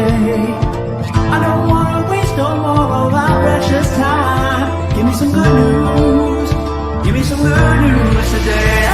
today. I don't wanna waste no more of our precious time. Give me some good news. Give me some good news today.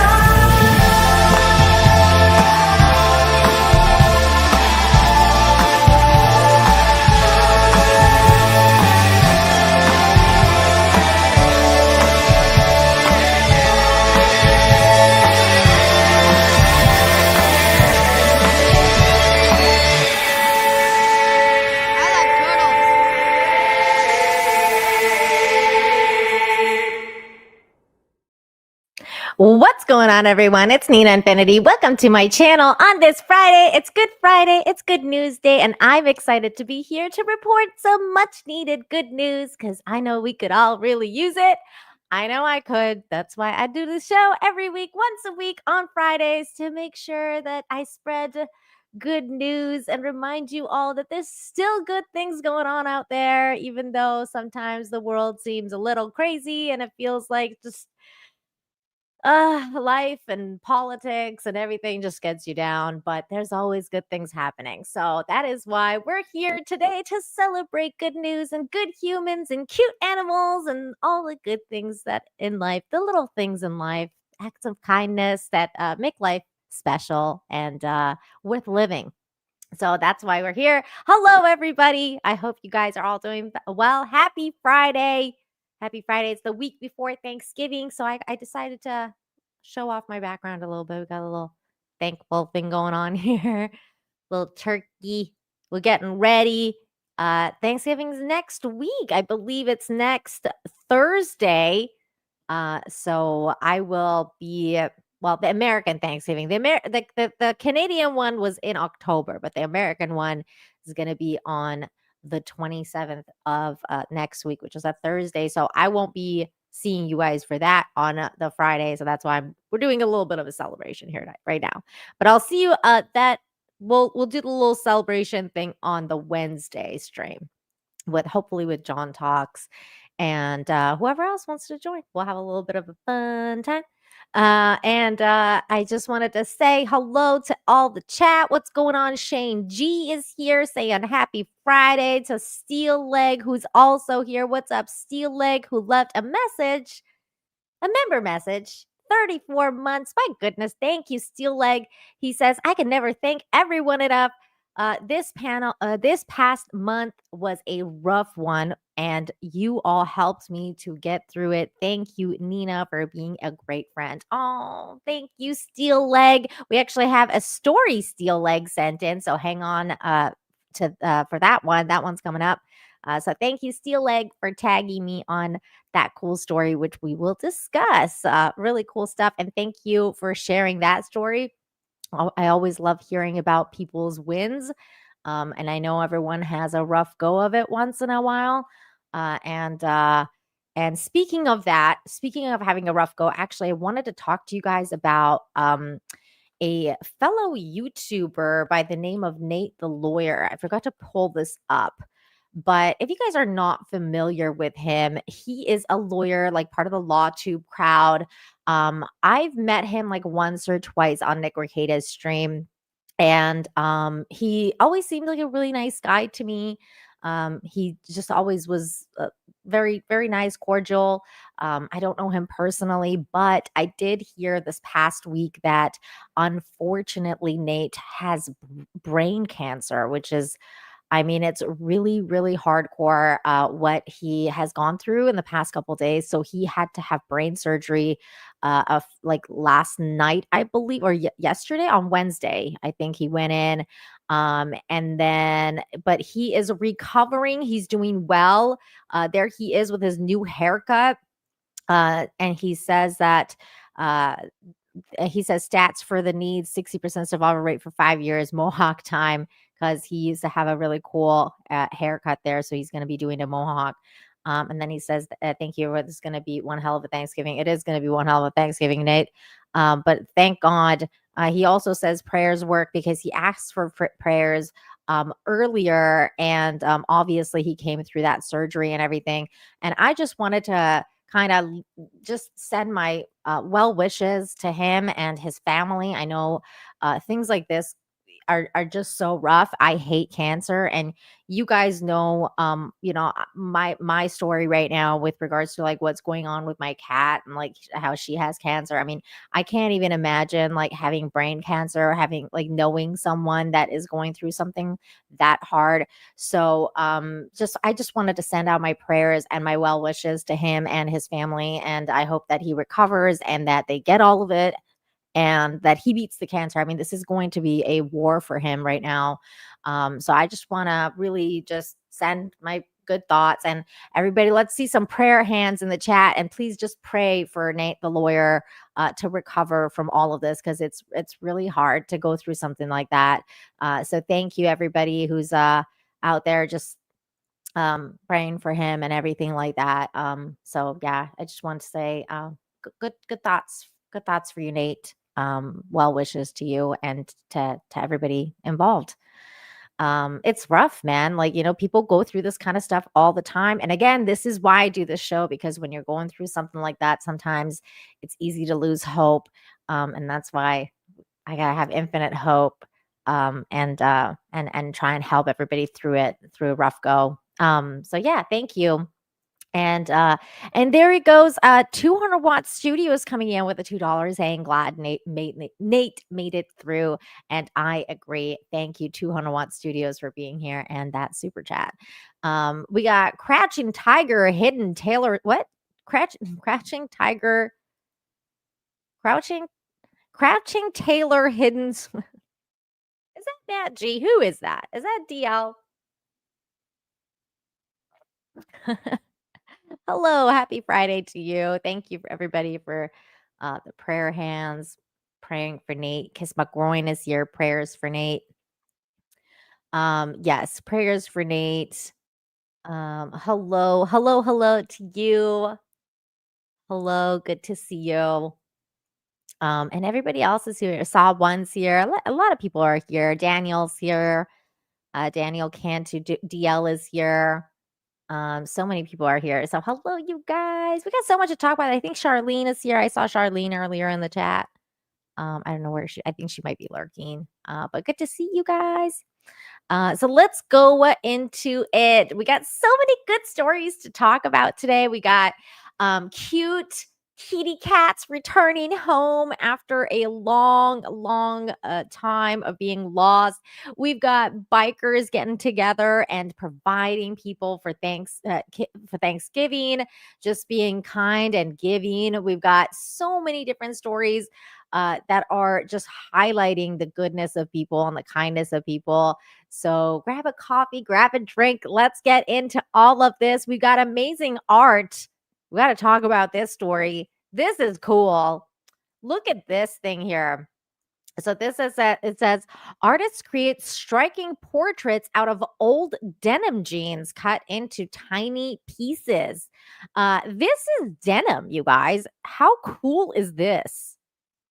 What's going on, everyone? It's Nina Infinity. Welcome to my channel on this Friday. It's Good Friday. It's Good News Day, and I'm excited to be here to report some much needed good news because I know we could all really use it. I know I could. That's why I do the show every week, once a week on Fridays, to make sure that I spread good news and remind you all that there's still good things going on out there, even though sometimes the world seems a little crazy and it feels like just life and politics and everything just gets you down, but there's always good things happening. So that is why we're here today to celebrate good news and good humans and cute animals and all the good things that in life, the little things in life, acts of kindness that make life special and worth living. So that's why we're here. Hello, everybody. I hope you guys are all doing well. Happy Friday. Happy Friday. It's the week before Thanksgiving. So I decided to show off my background a little bit. We got a little thankful thing going on here. Little turkey. We're getting ready. Thanksgiving's next week. I believe it's next Thursday. So I will be the American Thanksgiving. The Canadian one was in October, but the American one is going to be on the 27th of next week, which is a Thursday. So I won't be seeing you guys for that on the Friday. So that's why we're doing a little bit of a celebration here right now. But I'll see you that we'll do the little celebration thing on the Wednesday stream hopefully with John Talks and whoever else wants to join. We'll have a little bit of a fun time. And I just wanted to say hello to all the chat. What's going on? Shane G is here saying happy Friday to Steel Leg, who's also here. What's up, Steel Leg, who left a message, a member message. 34 months. My goodness. Thank you, Steel Leg. He says, I can never thank everyone enough. This past month was a rough one, and you all helped me to get through it. Thank you, Nina, for being a great friend. Oh, thank you, Steel Leg. We actually have a story Steel Leg sent in, so hang on for that one. That one's coming up. So thank you, Steel Leg, for tagging me on that cool story, which we will discuss. Really cool stuff, and thank you for sharing that story. I always love hearing about people's wins. And I know everyone has a rough go of it once in a while. And speaking of that, speaking of having a rough go, actually, I wanted to talk to you guys about a fellow YouTuber by the name of Nate the Lawyer. I forgot to pull this up. But if you guys are not familiar with him, he is a lawyer, like part of the LawTube crowd. I've met him like once or twice on Nick Rekida's stream, and he always seemed like a really nice guy to me. He just always was very, very nice, cordial. I don't know him personally, but I did hear this past week that unfortunately Nate has brain cancer, which is, I mean, it's really, really hardcore what he has gone through in the past couple days. So he had to have brain surgery of like last night, I believe, or yesterday on Wednesday. I think he went in. But he is recovering. He's doing well. There he is with his new haircut. And he says that he says stats for the needs 60% survival rate for 5 years, Mohawk time, because he used to have a really cool haircut there. So he's going to be doing a Mohawk. And then he says, thank you. It's going to be one hell of a Thanksgiving. It is going to be one hell of a Thanksgiving, Nate. But thank God. He also says prayers work because he asked for prayers earlier. And obviously he came through that surgery and everything. And I just wanted to kind of just send my well wishes to him and his family. I know things like this, are just so rough. I hate cancer, and you guys know, my story right now with regards to like what's going on with my cat and like how she has cancer. I mean, I can't even imagine like having brain cancer, having like knowing someone that is going through something that hard. So, just I just wanted to send out my prayers and my well wishes to him and his family, and I hope that he recovers and that they get all of it and that he beats the cancer. I mean, this is going to be a war for him right now. So I just want to really just send my good thoughts, and everybody, let's see some prayer hands in the chat, and please just pray for Nate the lawyer to recover from all of this, because it's really hard to go through something like that. So thank you everybody who's out there just praying for him and everything like that. So yeah, I just want to say good thoughts for you, Nate. Well wishes to you and to everybody involved. It's rough, man. Like, people go through this kind of stuff all the time. And again, this is why I do this show, because when you're going through something like that, sometimes it's easy to lose hope. And that's why I gotta have infinite hope, and try and help everybody through it, through a rough go. So yeah, thank you. And there he goes. 200-watt studio is coming in with a $2, saying glad Nate made it through. And I agree. Thank you, 200-watt studios, for being here and that super chat. We got Crouching Tiger, Hidden Taylor. What? Crouching Tiger, Crouching Crouching Taylor Hidden. Is that Matt G? Who is that? Is that DL? Hello, happy Friday to you. Thank you for everybody for the prayer hands, praying for Nate. Kiss My Groin is here. Prayers for Nate. Yes, prayers for Nate. Hello to you. Hello, good to see you. And everybody else is here. Saw one's here. A lot of people are here. Daniel's here. Daniel Cantu DL is here. So many people are here. So hello, you guys. We got so much to talk about. I think Charlene is here. I saw Charlene earlier in the chat. I don't know where I think she might be lurking. But good to see you guys. So let's go into it. We got so many good stories to talk about today. We got cute kitty cats returning home after a long time of being lost. We've got bikers getting together and providing people for Thanksgiving, just being kind and giving. We've got so many different stories that are just highlighting the goodness of people and the kindness of people. So grab a coffee, grab a drink. Let's get into all of this. We've got amazing art. We got to talk about this story. This is cool. Look at this thing here. So this is it says artists create striking portraits out of old denim jeans cut into tiny pieces. This is denim, you guys. How cool is this?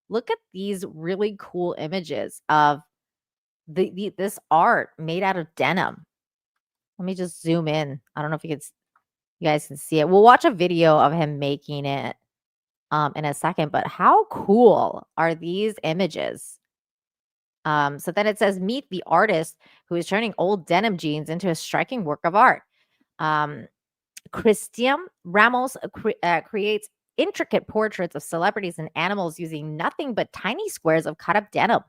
Look at these really cool images of this art made out of denim. Let me just zoom in. I don't know if you guys can see it. We'll watch a video of him making it in a second, but how cool are these images? So then it says, meet the artist who is turning old denim jeans into a striking work of art. Christian Ramos creates intricate portraits of celebrities and animals using nothing but tiny squares of cut up denim.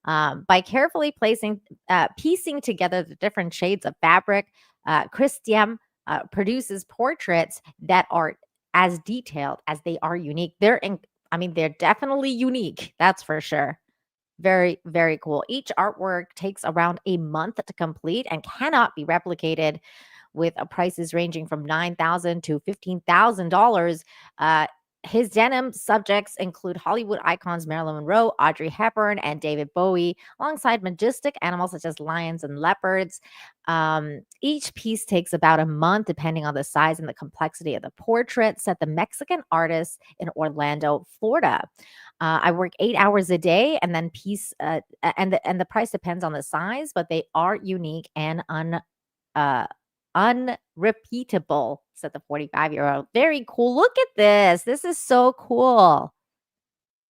By carefully piecing together the different shades of fabric, Christian produces portraits that are as detailed as they are unique. They're definitely unique. That's for sure. Very, very cool. Each artwork takes around a month to complete and cannot be replicated, with prices ranging from $9,000 to $15,000. His denim subjects include Hollywood icons Marilyn Monroe, Audrey Hepburn, and David Bowie, alongside majestic animals such as lions and leopards. Each piece takes about a month, depending on the size and the complexity of the portrait, said the Mexican artist in Orlando, Florida. I work 8 hours a day, and then the price depends on the size, but they are unique and unrepeatable, said the 45-year-old. Very cool. Look at this. This is so cool.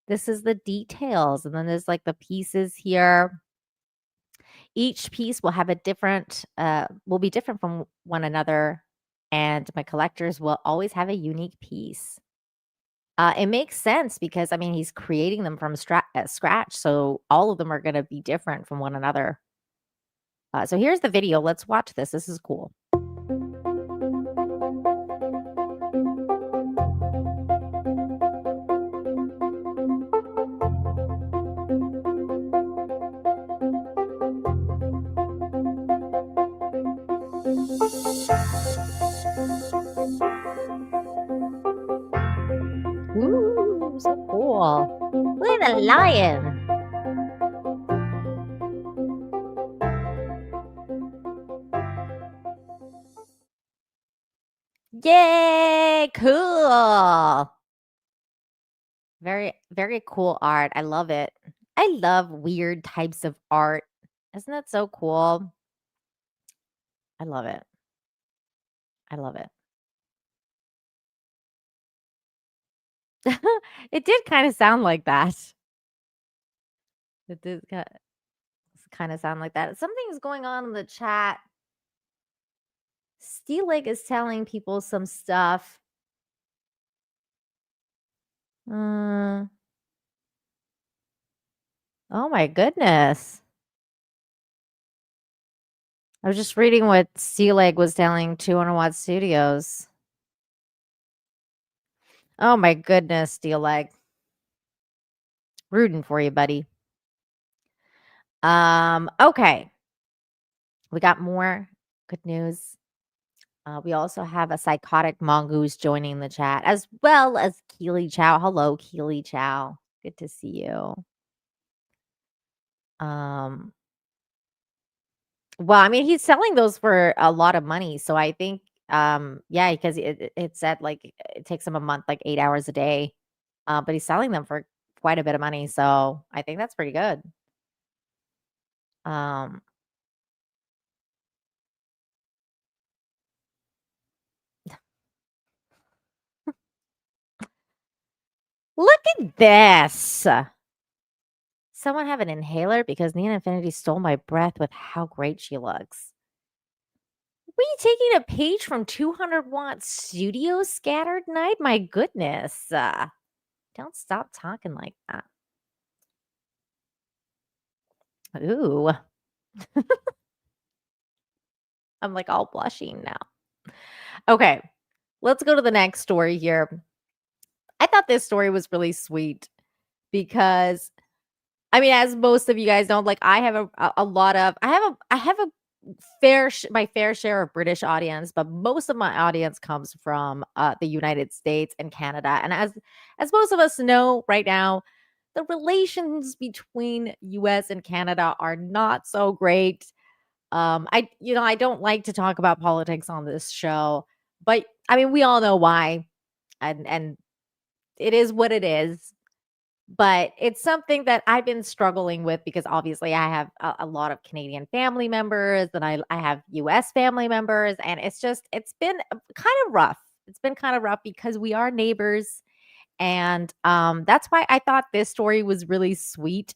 This is the details. And then there's like the pieces here. Each piece will have a different, will be different from one another, and my collectors will always have a unique piece. It makes sense because I mean he's creating them from scratch, so all of them are going to be different from one another. So here's the video. Let's watch this. This is cool. Ooh, so cool. Look at the lion. Yay, cool. Very, very cool art. I love it. I love weird types of art. Isn't that so cool? I love it. I love it. It did kind of sound like that. It did kind of sound like that. Something's going on in the chat. Steelig is telling people some stuff. Uh, oh my goodness. I was just reading what Steelig was telling 200 Watt Studios. Oh my goodness, Steelig. Rooting for you, buddy. Okay. We got more good news. We also have a psychotic mongoose joining the chat, as well as Keely Chow. Hello, Keely Chow. Good to see you. Well, I mean, he's selling those for a lot of money, so I think, yeah, because it said like it takes him a month, like 8 hours a day, but he's selling them for quite a bit of money, so I think that's pretty good. Um, Look at this. Someone have an inhaler because Nina Infinity stole my breath with how great she looks. Were you taking a page from 200 Watt Studio Scattered Night? My goodness. Don't stop talking like that. Ooh. I'm like all blushing now. Okay, let's go to the next story here. I thought this story was really sweet because I mean, as most of you guys know, like I have a lot of I have a my fair share of British audience, but most of my audience comes from the United States and Canada. And as most of us know right now, the relations between US and Canada are not so great. I don't like to talk about politics on this show, but I mean, we all know why, and it is what it is. But it's something that I've been struggling with because obviously I have a lot of Canadian family members and I have US family members. And it's been kind of rough. It's been kind of rough because we are neighbors. And that's why I thought this story was really sweet,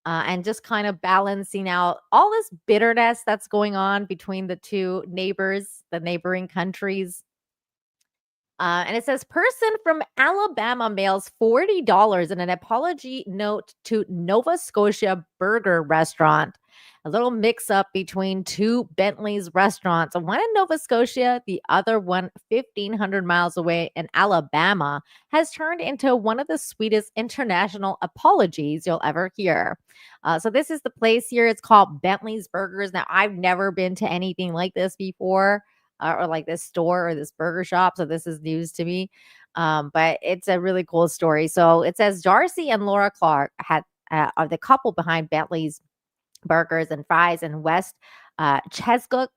and just kind of balancing out all this bitterness that's going on between the two neighbors, the neighboring countries. And it says person from Alabama mails $40 in an apology note to Nova Scotia Burger Restaurant. A little mix up between two Bentley's restaurants, one in Nova Scotia, the other one 1,500 miles away in Alabama, has turned into one of the sweetest international apologies you'll ever hear. So, this is the place here. It's called Bentley's Burgers. Now, I've never been to anything like this before, or like this store or this burger shop. So this is news to me. But it's a really cool story. So it says Darcy and Laura Clark are the couple behind Bentley's Burgers and Fries in West Chesapeake,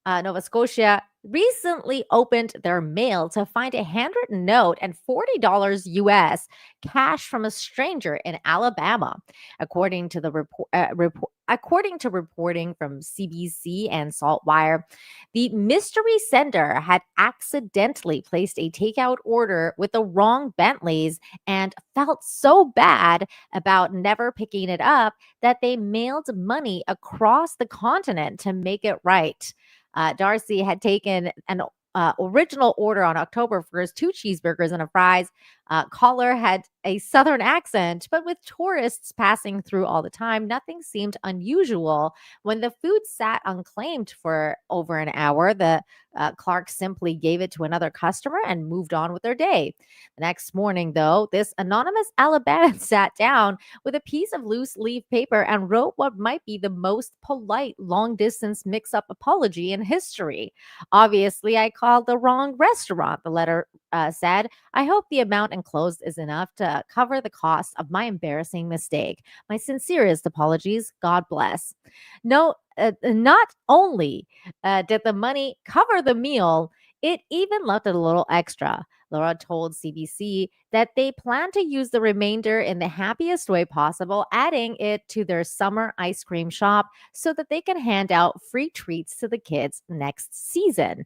Nova Scotia. recently opened their mail to find a handwritten note and $40 US cash from a stranger in Alabama, according to the according to reporting from CBC and Saltwire. The mystery sender had accidentally placed a takeout order with the wrong Bentleys and felt so bad about never picking it up that they mailed money across the continent to make it right. Darcy had taken an original order on October 1st, 2 cheeseburgers and a fries. Caller had a southern accent, but with tourists passing through all the time, nothing seemed unusual. When the food sat unclaimed for over an hour, the Clark simply gave it to another customer and moved on with their day. The next morning, though, this anonymous Alabama sat down with a piece of loose leaf paper and wrote what might be the most polite long distance mix up apology in history. Obviously, I called the wrong restaurant, the letter said. I hope the amount enclosed is enough to cover the cost of my embarrassing mistake. My sincerest apologies. God bless. No, not only did the money cover the meal, it even left a little extra. Laura told CBC that they plan to use the remainder in the happiest way possible, adding it to their summer ice cream shop so that they can hand out free treats to the kids next season.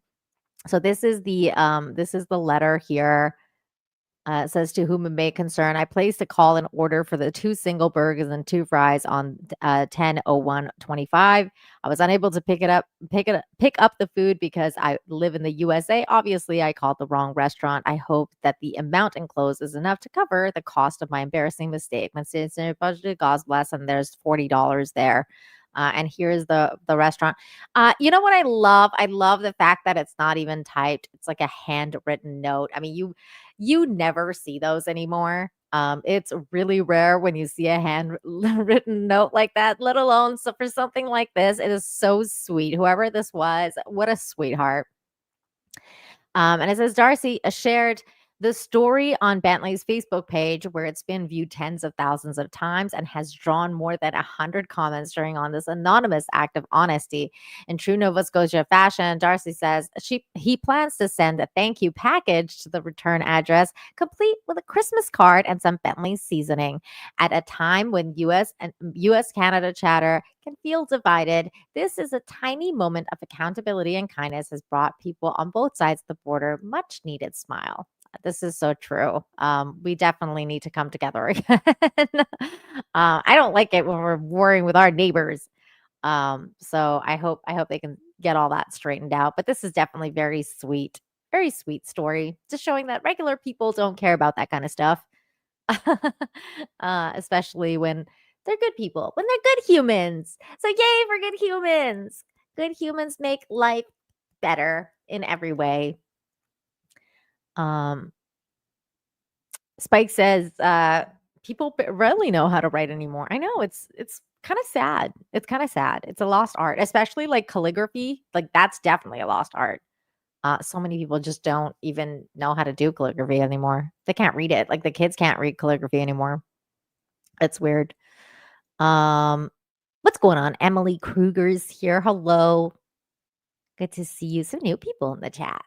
So this is the letter here. It says, to whom it may concern, I placed a call and order for the 2 single burgers and 2 fries on 10/01/25. I was unable to pick up the food because I live in the USA. Obviously, I called the wrong restaurant. I hope that the amount enclosed is enough to cover the cost of my embarrassing mistake. My sincere budget, God bless, and there's $40 there. And here's the restaurant. You know what I love? I love the fact that it's not even typed. It's like a handwritten note. I mean, you never see those anymore. It's really rare when you see a handwritten note like that, let alone so for something like this. It is so sweet. Whoever this was, what a sweetheart. And it says Darcy shared the story on Bentley's Facebook page, where it's been viewed tens of thousands of times and has drawn more than 100 comments during on this anonymous act of honesty. In true Nova Scotia fashion, Darcy says he plans to send a thank you package to the return address, complete with a Christmas card and some Bentley seasoning. At a time when US-Canada chatter can feel divided, this is a tiny moment of accountability and kindness has brought people on both sides of the border much needed smile. This is so true. We definitely need to come together again. I don't like it when we're warring with our neighbors. So I hope they can get all that straightened out. But this is definitely very sweet story. Just showing that regular people don't care about that kind of stuff. Especially when they're good people, when they're good humans. So yay for good humans. Good humans make life better in every way. Spike says people rarely know how to write anymore. I know it's kind of sad. It's kind of sad. It's a lost art, especially like calligraphy. Like that's definitely a lost art. So many people just don't even know how to do calligraphy anymore. They can't read it. Like the kids can't read calligraphy anymore. It's weird. What's going on? Emily Kruger's here. Hello. Good to see you. Some new people in the chat.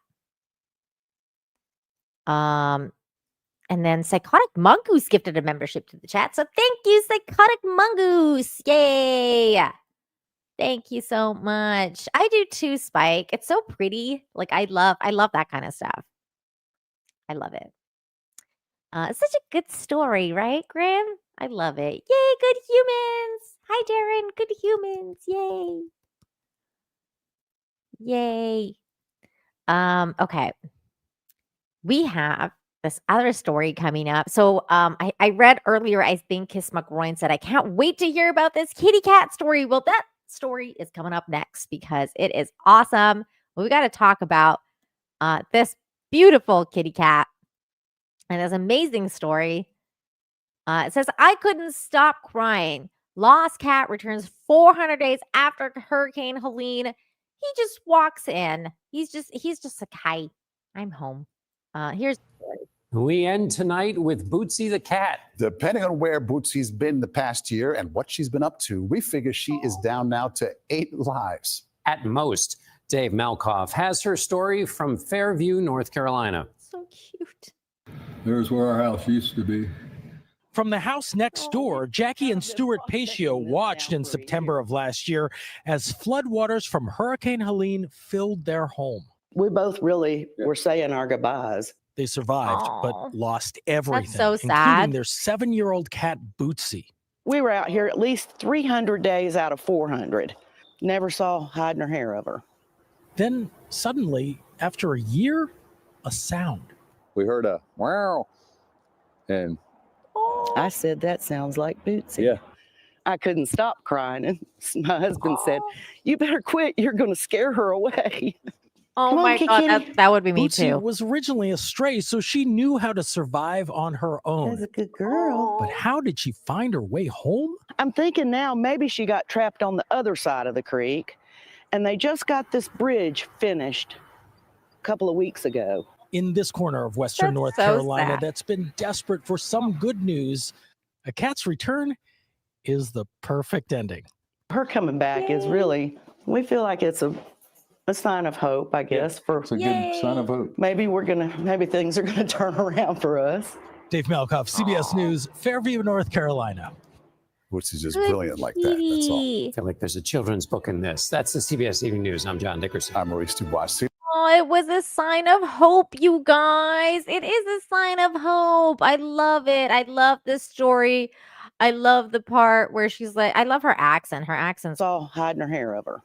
And then Psychotic Mongoose gifted a membership to the chat. So thank you, Psychotic Mongoose. Yay. Thank you so much. I do too, Spike. It's so pretty. Like I love that kind of stuff. I love it. It's such a good story, right, Graham? I love it. Yay, good humans. Hi, Darren. Good humans. Yay. Yay. Okay. We have this other story coming up. So I read earlier, I think Kiss McRoyan said, I can't wait to hear about this kitty cat story. Well, that story is coming up next because it is awesome. We got to talk about this beautiful kitty cat and this amazing story. It says, I couldn't stop crying. Lost cat returns 400 days after Hurricane Helene. He just walks in. He's just like, hi, I'm home. Here's the story. We end tonight with Bootsy the cat. Depending on where Bootsy's been the past year and what she's been up to, we figure she is down now to 8 lives. At most. Dave Malkoff has her story from Fairview, North Carolina. So cute. There's where our house used to be. From the house next door, Jackie and Stuart Pacio watched in September of last year as floodwaters from Hurricane Helene filled their home. We both really were saying our goodbyes. They survived, Aw. but lost everything, so including sad. their 7-year-old cat, Bootsy. We were out here at least 300 days out of 400. Never saw hide nor hair of her. Then, suddenly, after a year, a sound. We heard a wow, and I said, that sounds like Bootsy. yeah, I couldn't stop crying. And my husband said, you better quit. You're going to scare her away. Oh Come on, my God, Kiki. that would be me Bootsy too. was originally a stray, so she knew how to survive on her That's own. a good girl. But how did she find her way home? I'm thinking now maybe she got trapped on the other side of the creek, and they just got this bridge finished a couple of weeks ago. In this corner of Western That's North so Carolina sad. that's been desperate for some good news, a cat's return is the perfect ending. Her coming back is really, we feel like it's a sign of hope, I guess, for it's a good sign of hope. maybe things are gonna turn around for us. Dave Malkoff, CBS News, Fairview, North Carolina. Bootsy's just Good brilliant like that. That's all. kitty. I feel like there's a children's book in this. That's the CBS Evening News. I'm John Dickerson. I'm Maurice Dubois. See Oh, it was a sign of hope, you guys. It is a sign of hope. I love it. I love this story. I love the part where she's like, I love her accent. Her accent's Saw hide nor hair of her.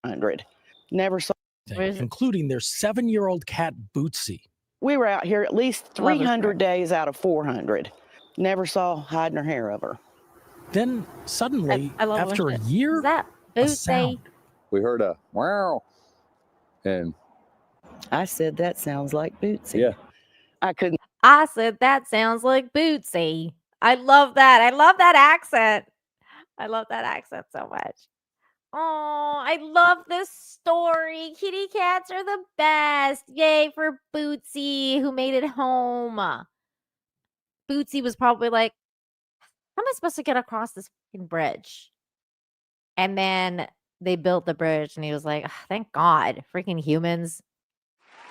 100. Never saw. Where's it? Including their 7-year-old cat, Bootsy. We were out here at least I love this 300 part. days out of 400. Never saw hide nor hair of her. Then suddenly, I love after a when year, Is that a Bootsy? sound. We heard a wow, and I said, that sounds like Bootsy. yeah, I couldn't. I said that sounds like Bootsy. I love that. I love that accent. I love that accent so much. Oh, I love this story. Kitty cats are the best. Yay for Bootsy, who made it home. Bootsy was probably like, how am I supposed to get across this fucking bridge? And then they built the bridge, and he was like, "Ah, thank God, freaking humans.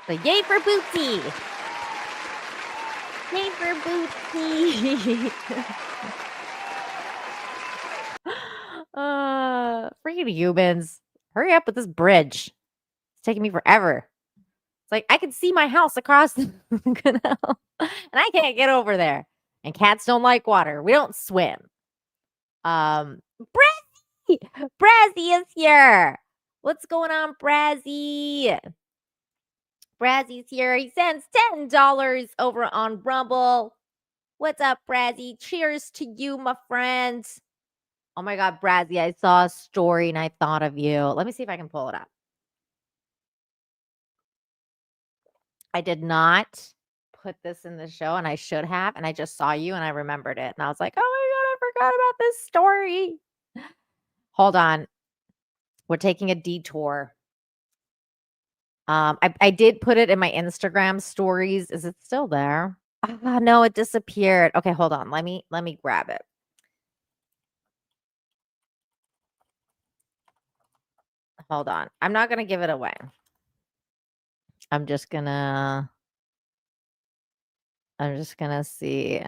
Like, yay for Bootsy. Yay for Bootsy. Freaking humans. Hurry up with this bridge. It's taking me forever. It's like I can see my house across the canal, and I can't get over there. And cats don't like water. We don't swim. Brazzy! Brazzy is here. What's going on, Brazzy? Brazzy's here. He sends $10 over on Rumble. What's up, Brazzy? Cheers to you, my friend. Oh my God, Brazzy, I saw a story and I thought of you. Let me see if I can pull it up. I did not put this in the show, and I should have, and I just saw you and I remembered it. And I was like, oh my God, I forgot about this story. Hold on. We're taking a detour. I did put it in my Instagram stories. Is it still there? Ah, no, it disappeared. Okay, hold on. Let me grab it. Hold on. I'm not going to give it away. I'm just going to see.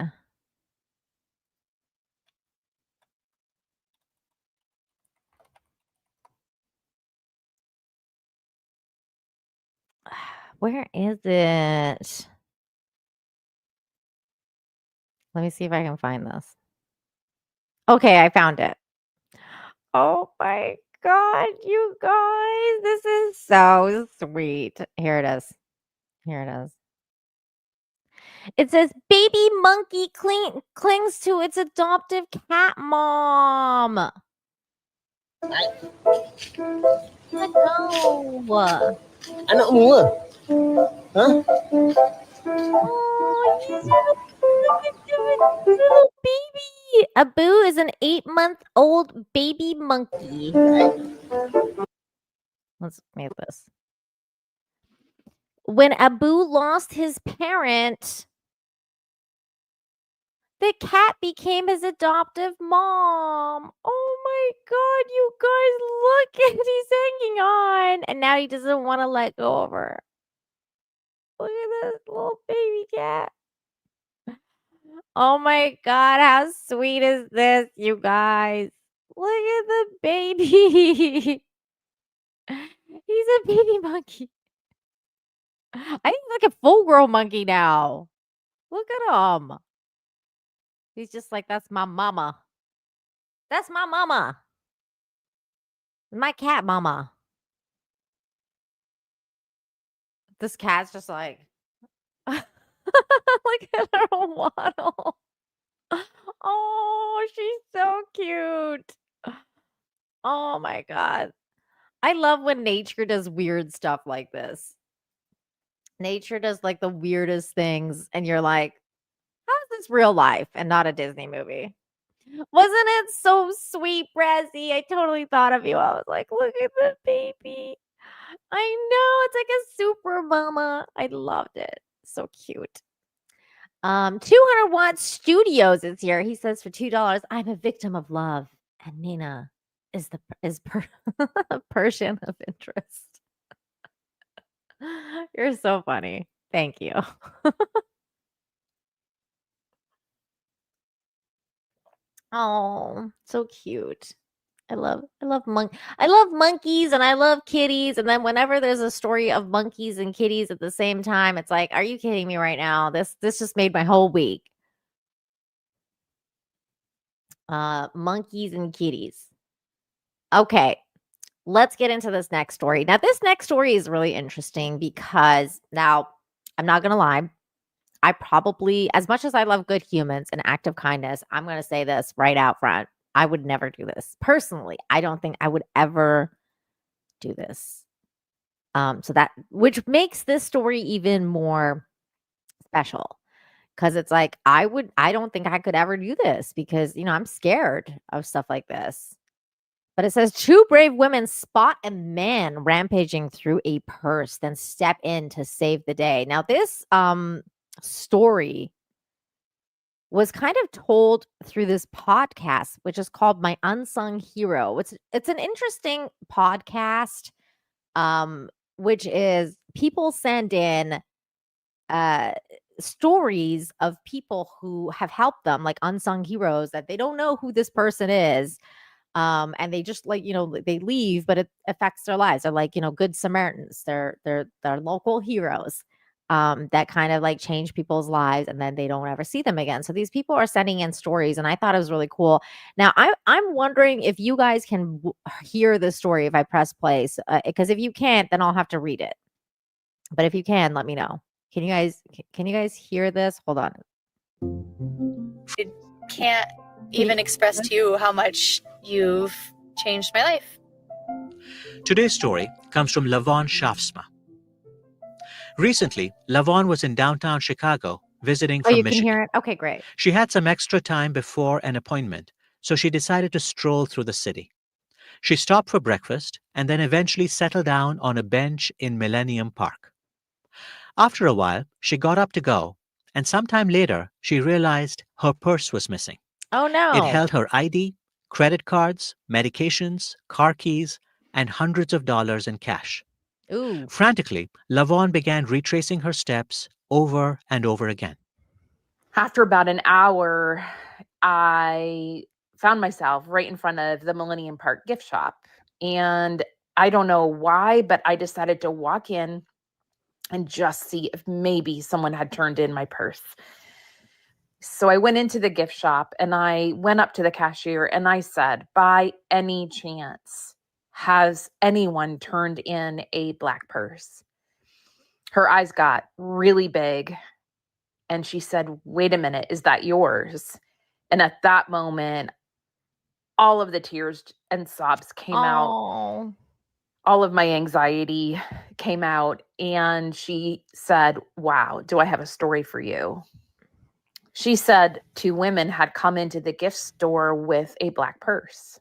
Where is it? Let me see if I can find this. Okay, I found it. Oh my God, you guys, this is so sweet. Here it is. Here it is. It says, baby monkey clings to its adoptive cat mom. Let go. Anak mua. Hah? Oh, he's a little baby. Abu is an 8-month-old baby monkey. Let's make this. When Abu lost his parent, The cat became his adoptive mom. Oh my God, you guys, look at he's hanging on. And now he doesn't want to let go of her. Look at this little baby cat. Oh my God, how sweet is this, you guys? Look at the baby. He's a baby monkey. I think he's like a full-grown monkey now. Look at him. He's just like, that's my mama. That's my mama. My cat mama. This cat's just like, look at her waddle. Oh, she's so cute. Oh my God. I love when nature does weird stuff like this. Nature does like the weirdest things, and you're like, how is this real life and not a Disney movie? Wasn't it so sweet, Brazzy? I totally thought of you. I was like, look at the baby. I know, it's like a super mama. I loved it. So cute. 200 Watt Studios is here. He says for $2, I'm a victim of love, and Nina is Persian of interest. You're so funny. Thank you. Oh, so cute. I love monkeys and I love kitties. And then whenever there's a story of monkeys and kitties at the same time, it's like, are you kidding me right now? This just made my whole week. Monkeys and kitties. Okay, let's get into this next story. Now, this next story is really interesting because now I'm not gonna lie. I probably, as much as I love good humans and act of kindness, I'm going to say this right out front. I would never do this. Personally, I don't think I would ever do this. So that, which makes this story even more special because it's like, I don't think I could ever do this because, I'm scared of stuff like this. But it says 2 brave women spot a man rampaging through a purse, then step in to save the day. Now, this, story was kind of told through this podcast, which is called My Unsung Hero. It's an interesting podcast, which is people send in stories of people who have helped them, like unsung heroes that they don't know who this person is. And they just they leave, but it affects their lives. They're like, good Samaritans. They're local heroes. That kind of like change people's lives, and then they don't ever see them again. So these people are sending in stories, and I thought it was really cool. Now I'm wondering if you guys can hear the story if I press play, because if you can't, then I'll have to read it. But if you can, let me know. Can you guys hear this? Hold on. I can't even express to you how much you've changed my life. Today's story comes from Lavon Shafsma. Recently, Lavon was in downtown Chicago visiting from you Michigan. Can hear it? Okay, great. She had some extra time before an appointment, so she decided to stroll through the city. She stopped for breakfast and then eventually settled down on a bench in Millennium Park. After a while, she got up to go, and sometime later, she realized her purse was missing. Oh, no. It held her ID, credit cards, medications, car keys, and hundreds of dollars in cash. Ooh. Frantically, Lavon began retracing her steps over and over again. After about an hour, I found myself right in front of the Millennium Park gift shop. And I don't know why, but I decided to walk in and just see if maybe someone had turned in my purse. So I went into the gift shop and I went up to the cashier and I said, by any chance, has anyone turned in a black purse? Her eyes got really big and she said, wait a minute, is that yours? And at that moment, all of the tears and sobs came out. All of my anxiety came out. And she said, wow, do I have a story for you? She said 2 women had come into the gift store with a black purse.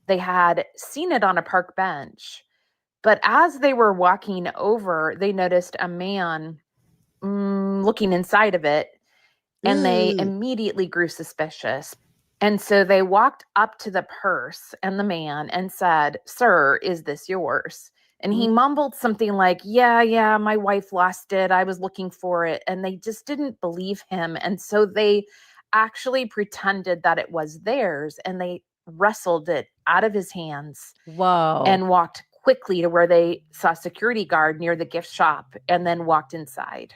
They had seen it on a park bench, but as they were walking over, they noticed a man looking inside of it, and they Ooh. immediately grew suspicious. And so they walked up to the purse and the man and said, "Sir, is this yours?" And he mumbled something like, yeah, my wife lost it. I was looking for it. And they just didn't believe him. And so they actually pretended that it was theirs, and they wrestled it out of his hands Whoa. and walked quickly to where they saw a security guard near the gift shop, and then walked inside.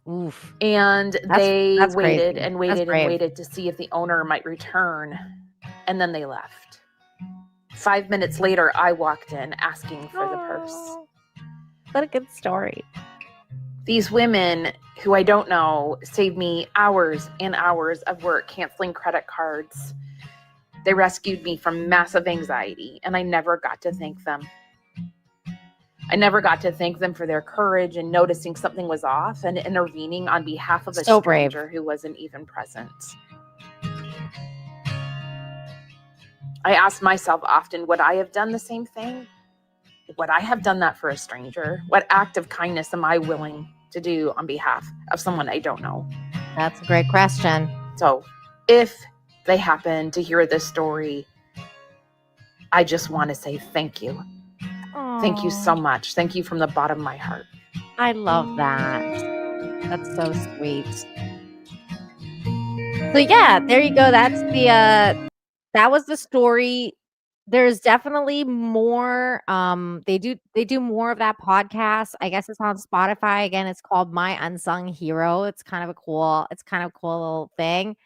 Oof. And they That's waited crazy. and That's waited and brave. waited to see if the owner might return. And then they left. 5 minutes later, I walked in asking for the purse. Oh, what a good story. These women, who I don't know, saved me hours and hours of work canceling credit cards. They rescued me from massive anxiety, and I never got to thank them. I never got to thank them for their courage and noticing something was off and intervening on behalf of a So brave. stranger who wasn't even present. I ask myself often, would I have done the same thing? Would I have done that for a stranger? What act of kindness am I willing to do on behalf of someone I don't know? That's a great question. So if they happen to hear this story, I just want to say thank you. Thank you so much. Thank you from the bottom of my heart. I love that. That's so sweet. So yeah, there you go. That's the that was the story. There's definitely more. They do more of that podcast. I guess it's on Spotify. Again, it's called My Unsung Hero. It's kind of a cool little thing.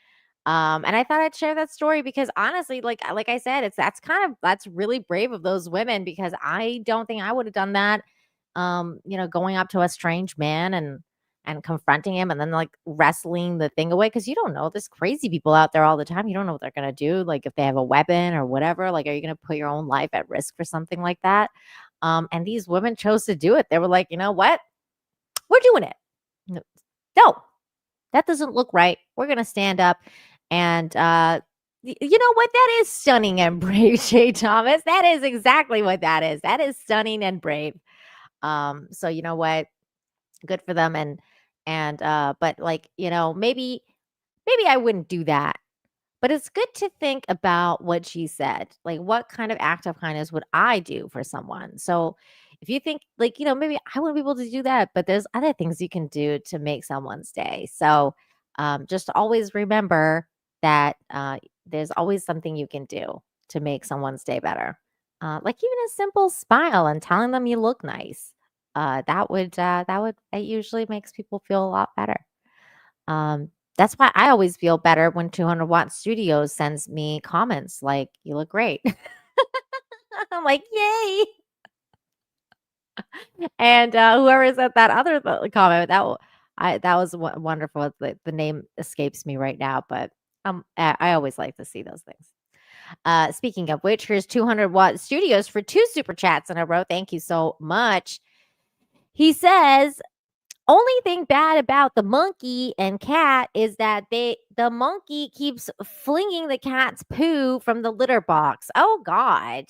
And I thought I'd share that story because honestly, like I said, that's really brave of those women, because I don't think I would have done that. Going up to a strange man and confronting him and then like wrestling the thing away, because you don't know, there's crazy people out there all the time. You don't know what they're gonna do, like if they have a weapon or whatever. Like, are you gonna put your own life at risk for something like that? And these women chose to do it. They were like, you know what? We're doing it. No, that doesn't look right. We're gonna stand up. And you know what? That is stunning and brave, Jay Thomas. That is exactly what that is. That is stunning and brave. So you know what? Good for them. But like, maybe I wouldn't do that. But it's good to think about what she said. Like, what kind of act of kindness would I do for someone? So if you think like, maybe I wouldn't be able to do that, but there's other things you can do to make someone's day. So just always remember that there's always something you can do to make someone's day better. Like even a simple smile and telling them you look nice. It usually makes people feel a lot better. That's why I always feel better when 200 Watt Studios sends me comments like, "You look great." I'm like, "Yay!" And whoever said that other comment, that was wonderful. The name escapes me right now, but I always like to see those things. Speaking of which, here's 200 Watt Studios for 2 super chats in a row. Thank you so much. He says, only thing bad about the monkey and cat is that the monkey keeps flinging the cat's poo from the litter box. Oh God.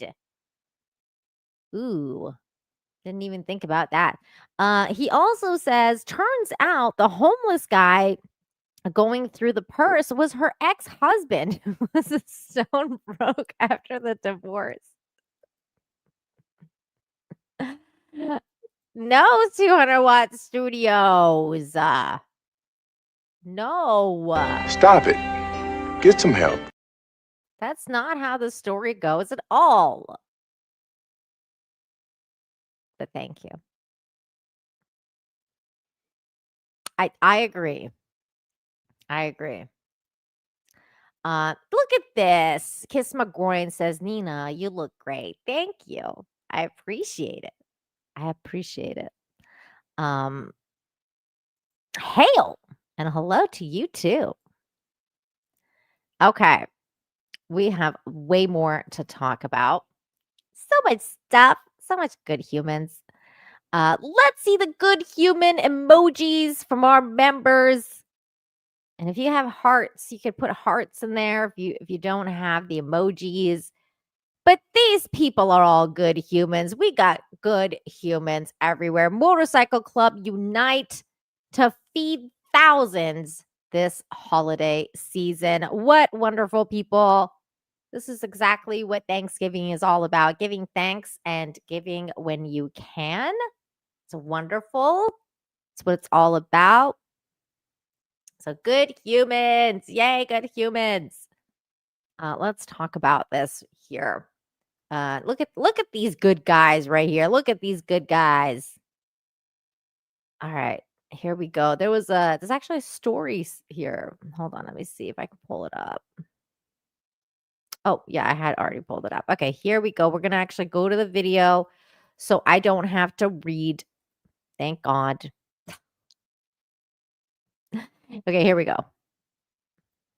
Ooh. Didn't even think about that. He also says, turns out the homeless guy going through the purse was her ex-husband who was stone broke after the divorce. No, 200 Watt Studios. No. Stop it. Get some help. That's not how the story goes at all. But thank you. I agree. I agree. Look at this. Kiss My Groin says, Nina, you look great. Thank you. I appreciate it. Hail and hello to you too. Okay. We have way more to talk about. So much stuff. So much good humans. Let's see the good human emojis from our members. And if you have hearts, you could put hearts in there if you don't have the emojis. But these people are all good humans. We got good humans everywhere. Motorcycle Club, unite to feed thousands this holiday season. What wonderful people. This is exactly what Thanksgiving is all about, giving thanks and giving when you can. It's wonderful. It's what it's all about. So good humans. Yay, good humans. Let's talk about this here. Look at these good guys right here. Look at these good guys. All right, here we go. There's actually a story here. Hold on, let me see if I can pull it up. Oh, yeah, I had already pulled it up. Okay, here we go. We're going to actually go to the video so I don't have to read. Thank God. Okay, here we go.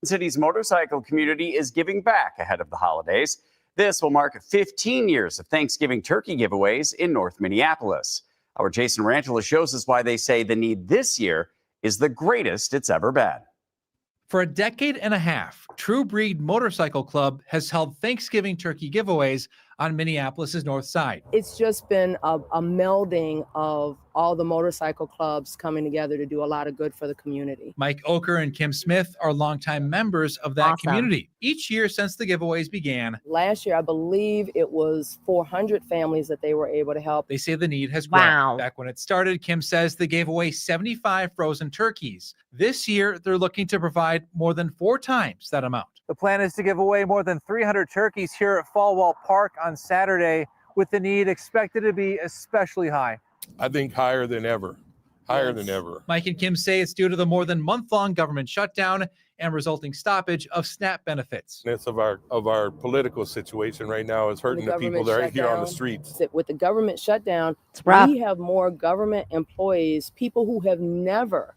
City's motorcycle community is giving back ahead of the holidays. This will mark 15 years of Thanksgiving turkey giveaways in North Minneapolis. Our Jason Rantula shows us why they say the need this year is the greatest it's ever been. For a decade and a half, True Breed Motorcycle Club has held Thanksgiving turkey giveaways on Minneapolis's north side. It's just been a melding of all the motorcycle clubs coming together to do a lot of good for the community. Mike Oker and Kim Smith are longtime members of that community. Each year since the giveaways began. Last year, I believe it was 400 families that they were able to help. They say the need has grown. Wow. Back when it started, Kim says they gave away 75 frozen turkeys. This year, they're looking to provide more than 4 times that amount. The plan is to give away more than 300 turkeys here at Falwell Park on Saturday, with the need expected to be especially high. I think higher than ever. Higher than ever. Mike and Kim say it's due to the more than month-long government shutdown and resulting stoppage of SNAP benefits. Of our political situation right now is hurting the people that are here on the streets. With the government shutdown, rough. we have more government employees, people who have never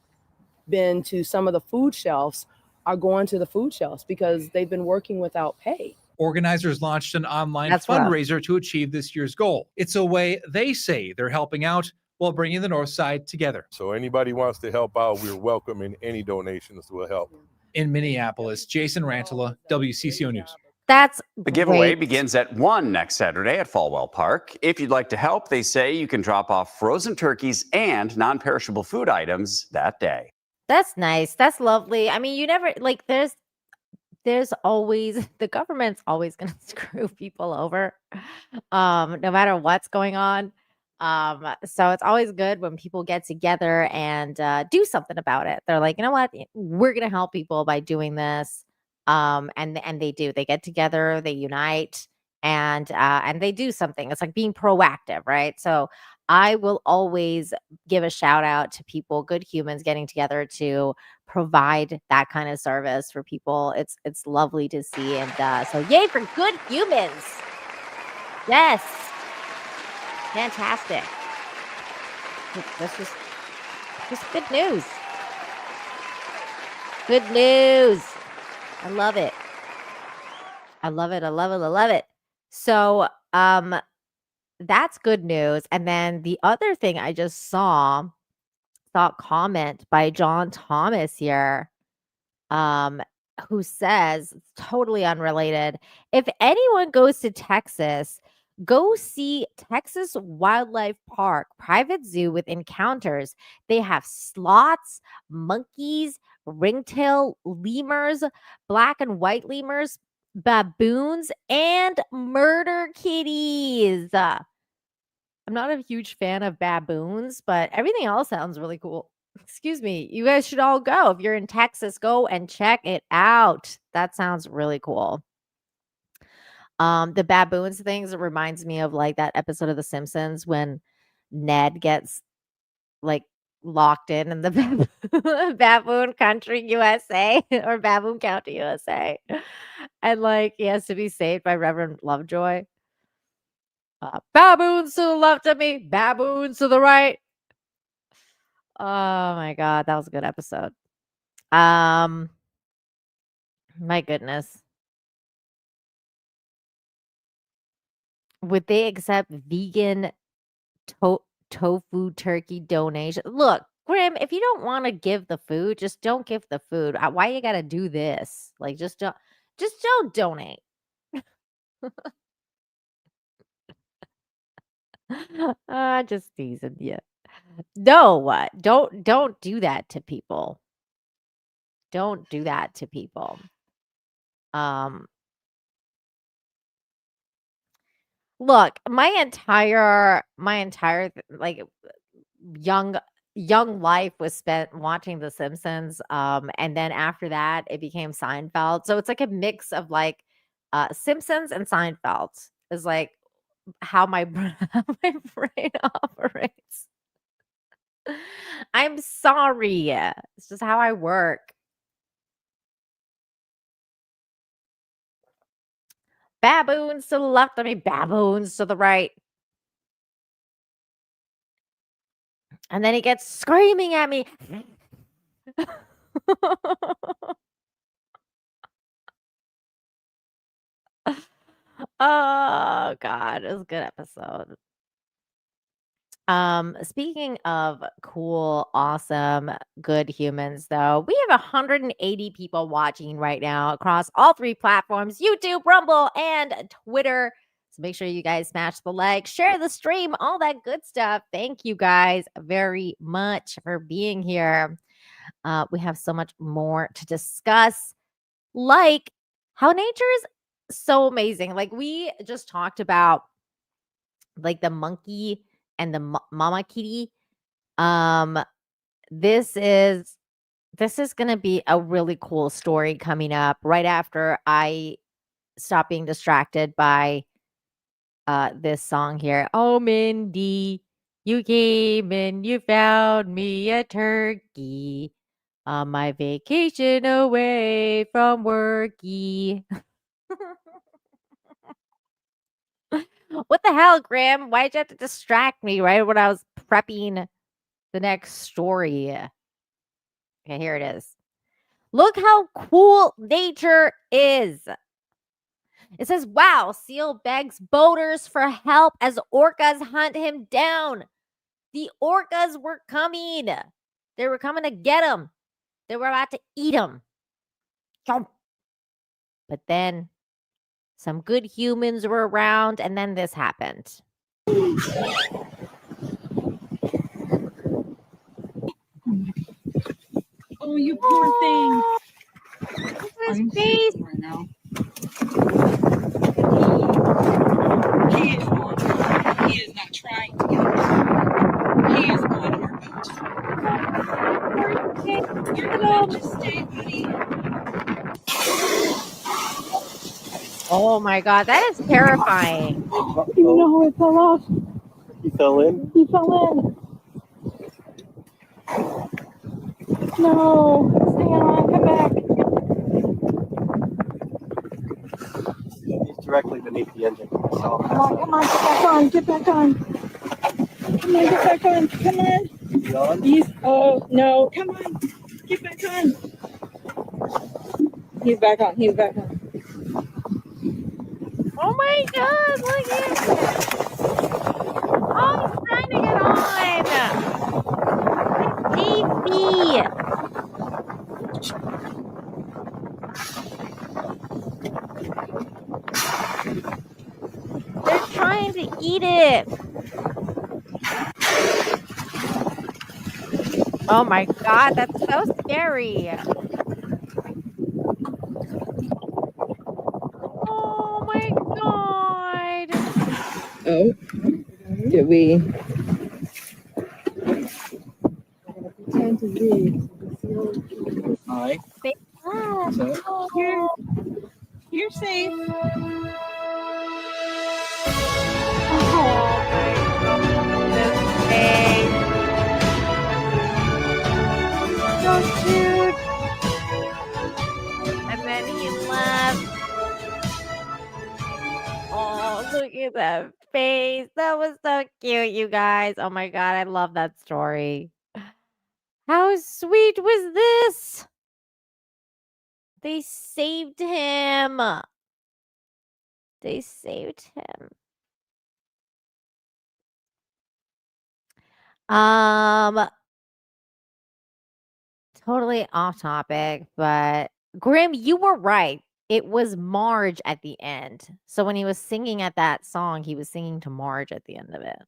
been to some of the food shelves are going to the food shelves because they've been working without pay. Organizers launched an online That's rough. fundraiser to achieve this year's goal. It's a way they say they're helping out while bringing the North Side together. So anybody wants to help out, we're welcoming any donations will help. In Minneapolis, Jason Rantula, WCCO News. That's The giveaway great. begins at 1 next Saturday at Falwell Park. If you'd like to help, they say you can drop off frozen turkeys and non-perishable food items that day. That's nice. That's lovely. I mean, you never like there's always the government's always going to screw people over no matter what's going on. So it's always good when people get together and do something about it. They're like, you know what? We're going to help people by doing this. And they do. They get together, they unite, and they do something. It's like being proactive, right? So I will always give a shout out to people, good humans getting together to provide that kind of service for people. It's lovely to see. And so yay for good humans. Yes. Fantastic. That's just good news. Good news. I love it. I love it. I love it. I love it. So, that's good news. And then the other thing I just saw a comment by John Thomas here, who says, totally unrelated, if anyone goes to Texas, go see Texas Wildlife Park, private zoo with encounters. They have sloths, monkeys, ringtail lemurs, black and white lemurs, baboons, and murder kitties. I'm not a huge fan of baboons, but everything else sounds really cool. Excuse me. You guys should all go. If you're in Texas, go and check it out. That sounds really cool. The baboons things, it reminds me of like that episode of The Simpsons when Ned gets like locked in the baboon country USA or baboon county USA, and like he has to be saved by Reverend Lovejoy. Baboons to the left of me, baboons to the right. Oh my God, that was a good episode. My goodness. Would they accept vegan tofu turkey donation? Look, Grim, if you don't want to give the food, just don't give the food. Why you gotta do this? Like, just don't donate. Just teasing you. No, don't do that to people. don't do that to people. Look, my entire like young life was spent watching The Simpsons. And then after that, it became Seinfeld. So it's like a mix of like Simpsons and Seinfeld is like how my how my brain operates. I'm sorry. It's just how I work. Baboons to the left of me, baboons to the right. And then he gets screaming at me. Oh God, it was a good episode. Speaking of cool, awesome, good humans, though, we have 180 people watching right now across all 3 platforms: YouTube, Rumble, and Twitter. So make sure you guys smash the like, share the stream, all that good stuff. Thank you guys very much for being here. We have so much more to discuss, like how nature is so amazing. Like we just talked about, like the monkey and the mama kitty. This is going to be a really cool story coming up right after I stop being distracted by this song here. Oh, Mindy, you came and you found me a turkey on my vacation away from worky. What the hell, Graham? Why'd you have to distract me right when I was prepping the next story? Okay, here it is. Look how cool nature is. It says, wow, seal begs boaters for help as orcas hunt him down. The orcas were coming. They were coming to get him. They were about to eat him. But then some good humans were around, and then this happened. Oh, you poor thing. His face. Right now. He is not trying to get it. He is going to work out. You're going to just stay, buddy. Oh my God, that is terrifying. No, it fell off. He fell in? He fell in. No, stay on, come back. He's directly beneath the engine. So. Come on, get back on. Come on, get back on. Come on. Is he on? Oh, no, come on. Get back on. He's back on. Oh my God, look at it. Oh, he's trying to get on. Baby. They're trying to eat it. Oh my God, that's so scary. Oh my God. Oh, did we? Pretend to read. Hi. What's up? You're safe. Oh my goodness, face. So cute. And then he left. Oh, look at that face. That was so cute, you guys. Oh my God, I love that story. How sweet was this? They saved him. They saved him. Totally off topic, but Grim, you were right. It was Marge at the end. So when he was singing at that song, he was singing to Marge at the end of it.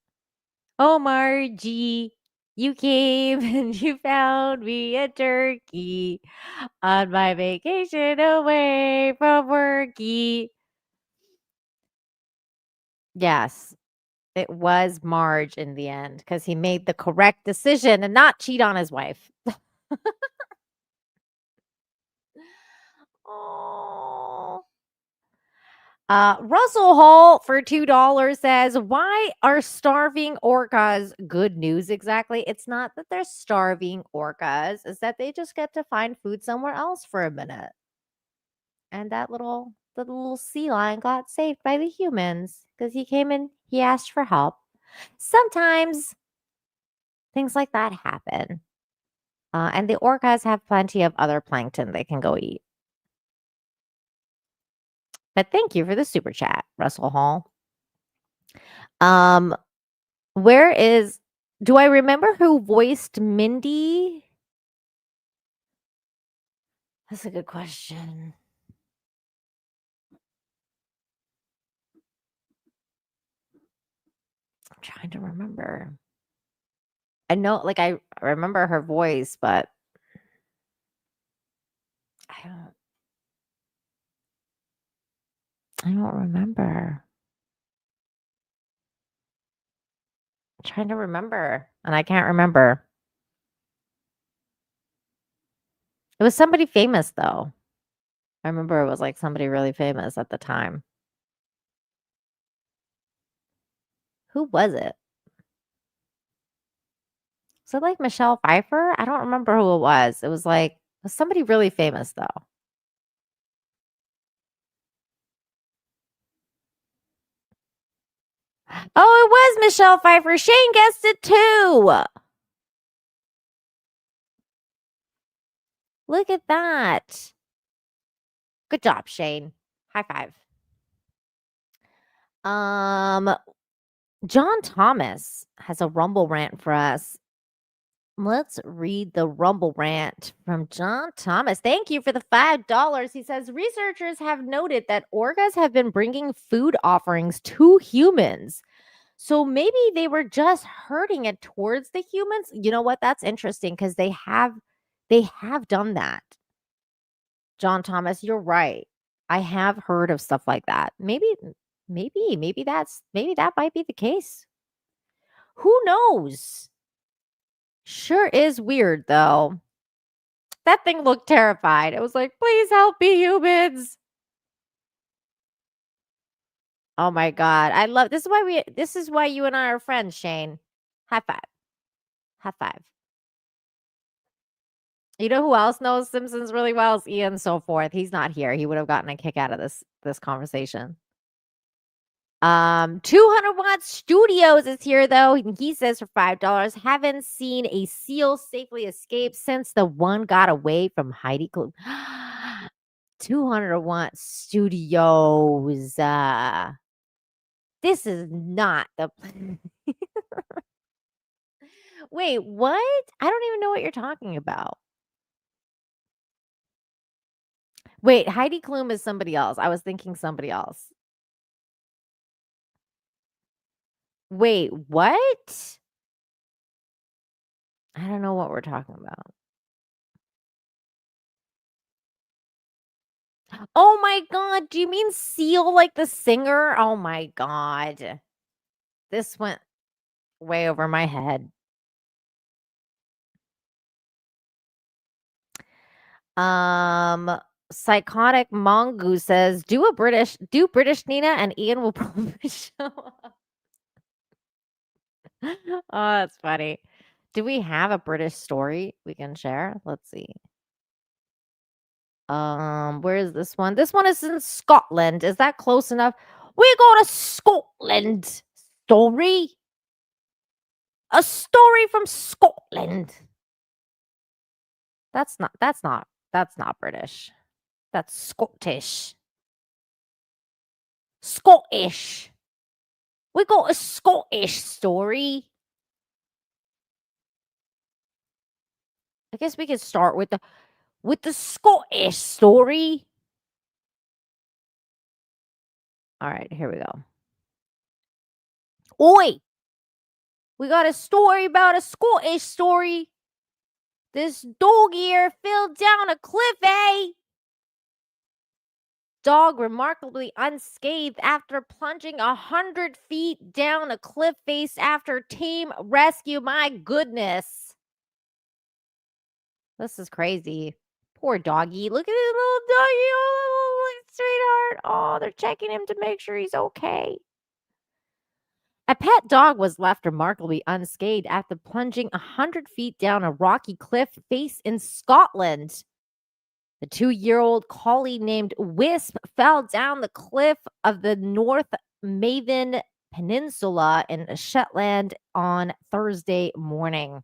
Oh, Margie. You came and you found me a turkey on my vacation away from worky. Yes, it was Marge in the end because he made the correct decision and not cheat on his wife. Oh. Russell Hall for $2 says, why are starving orcas good news exactly? It's not that they're starving orcas, it's that they just get to find food somewhere else for a minute. And the little sea lion got saved by the humans because he came in, he asked for help. Sometimes things like that happen. And the orcas have plenty of other plankton they can go eat. But thank you for the super chat, Russell Hall. Where is do I remember who voiced Mindy? That's a good question. I'm trying to remember. I know, like, I remember her voice, but I don't remember. I'm trying to remember, and I can't remember. It was somebody famous, though. I remember it was, like, somebody really famous at the time. Who was it? Was it, like, Michelle Pfeiffer? I don't remember who it was. It was, like, it was somebody really famous, though. Oh, it was Michelle Pfeiffer. Shane guessed it too. Look at that. Good job, Shane. High five. John Thomas has a Rumble rant for us. Let's read the Rumble rant from John Thomas. Thank you for the $5. He says, researchers have noted that orcas have been bringing food offerings to humans. So maybe they were just herding it towards the humans. You know what? That's interesting because they have done that. John Thomas, you're right. I have heard of stuff like that. Maybe that might be the case. Who knows? Sure is weird though. That thing looked terrified. It was like, please help me, humans. Oh my God. I love this is why you and I are friends, Shane. High five. High five. You know who else knows Simpsons really well? Is Ian So Forth. He's not here. He would have gotten a kick out of this conversation. 200 Watt Studios is here though. He says for $5, haven't seen a seal safely escape since the one got away from Heidi Klum. 200 Watt Studios. This is not the Wait, what? I don't even know what you're talking about. Wait, Heidi Klum is somebody else. I was thinking somebody else. Wait, what? I don't know what we're talking about. Oh my God. Do you mean Seal like the singer? Oh my God. This went way over my head. Psychotic Mongoose says, do British Nina and Ian will probably show up. Oh, that's funny. Do we have a British story we can share? Let's see. Where is this one? This one is in Scotland. Is that close enough? We got a Scotland story. A story from Scotland. That's not British. That's Scottish. Scottish. We got a Scottish story. I guess we could start with the Scottish story. All right, here we go. Oi! We got a story about a Scottish story. This dog here fell down a cliff, eh? Dog remarkably unscathed after plunging 100 feet down a cliff face after team rescue. My goodness. This is crazy. Poor doggy. Look at this little doggy. Oh, sweetheart. Oh, they're checking him to make sure he's okay. A pet dog was left remarkably unscathed after plunging 100 feet down a rocky cliff face in Scotland. The 2-year-old collie named Wisp fell down the cliff of the North Maven Peninsula in Shetland on Thursday morning.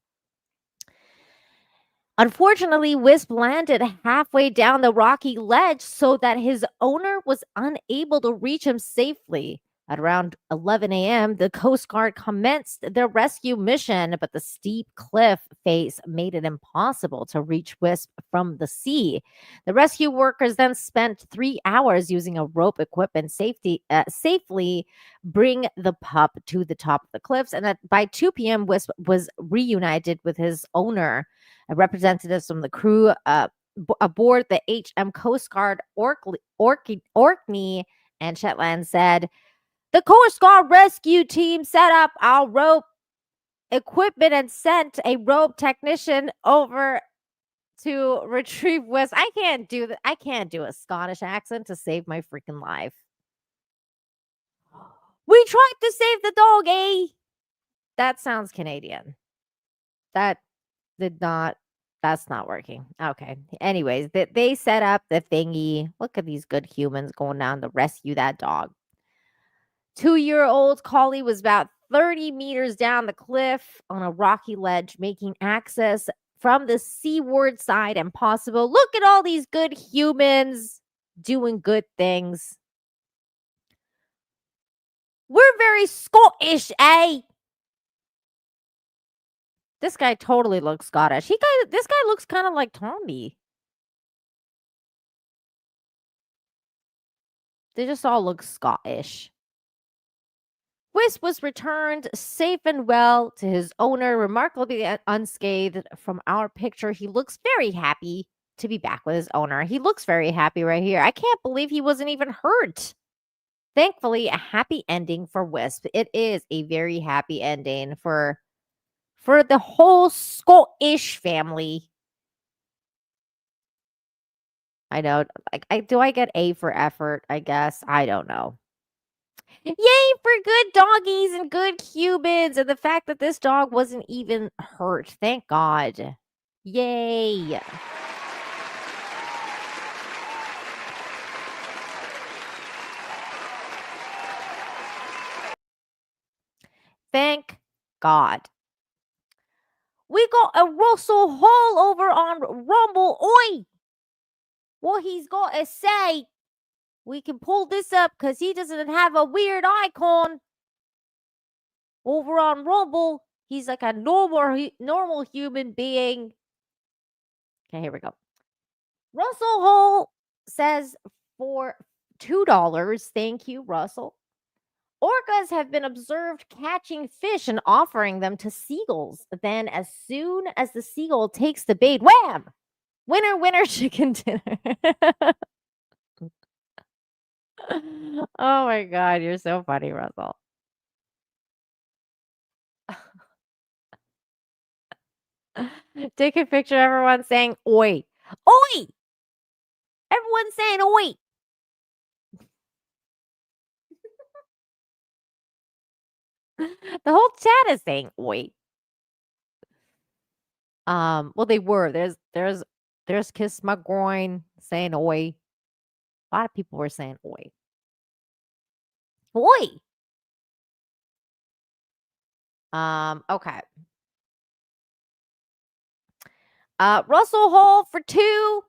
Unfortunately, Wisp landed halfway down the rocky ledge so that his owner was unable to reach him safely. At around 11 a.m., the Coast Guard commenced their rescue mission, but the steep cliff face made it impossible to reach Wisp from the sea. The rescue workers then spent 3 hours using a rope equipment safely bring the pup to the top of the cliffs. And by 2 p.m., Wisp was reunited with his owner. Representatives from the crew aboard the HM Coast Guard Orkney and Shetland said, the Coast Guard rescue team set up our rope equipment and sent a rope technician over to retrieve Wisp. I can't do a Scottish accent to save my freaking life. We tried to save the dog, eh? That sounds Canadian. That's not working. Okay. Anyways, they set up the thingy. Look at these good humans going down to rescue that dog. 2-year-old collie was about 30 meters down the cliff on a rocky ledge, making access from the seaward side impossible. Look at all these good humans doing good things. We're very Scottish, eh? This guy totally looks Scottish. This guy looks kind of like Tommy. They just all look Scottish. Wisp was returned safe and well to his owner, remarkably unscathed. From our picture, he looks very happy to be back with his owner. He looks very happy right here. I can't believe he wasn't even hurt. Thankfully, a happy ending for Wisp. It is a very happy ending for the whole Scottish family. I know. Do I get A for effort? I guess. I don't know. Yay for good doggies and good humans, and the fact that this dog wasn't even hurt. Thank God. Yay. Thank God. We got a Russell Hall over on Rumble. Oi! What he's got to say. We can pull this up because he doesn't have a weird icon. Over on Rumble, he's like a normal human being. Okay, here we go. Russell Hall says for $2. Thank you, Russell. Orcas have been observed catching fish and offering them to seagulls. Then, as soon as the seagull takes the bait, wham! Winner, winner, chicken dinner. Oh my God, you're so funny, Russell. Take a picture of everyone saying oi. Oi! Everyone's saying oi. The whole chat is saying oi. Well, they were. There's Kiss My Groin saying oi. A lot of people were saying oi. Oi. Okay. Russell Hall for 2.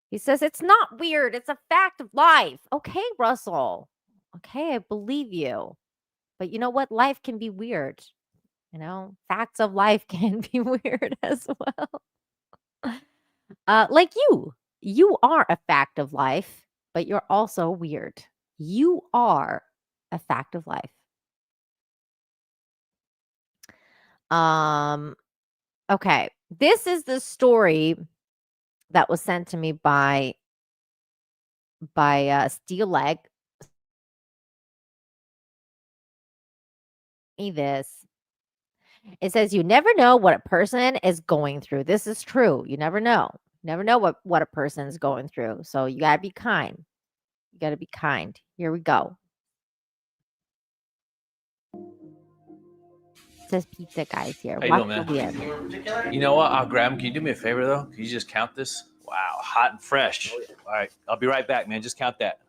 He says it's not weird. It's a fact of life. Okay, Russell. Okay, I believe you. But you know what? Life can be weird. You know, facts of life can be weird as well. Like you. You are a fact of life, but you're also weird. You are a fact of life. Okay. This is the story that was sent to me by Steel Leg. This. It says you never know what a person is going through. This is true. You never know. Never know what a person is going through. So you gotta be kind. You gotta be kind. Here we go. It says pizza guys here. How you Watch doing, the man? wheel. You know what? I'll grab them. Can you do me a favor, though? Can you just count this? Wow, hot and fresh. All right, I'll be right back, man. Just count that.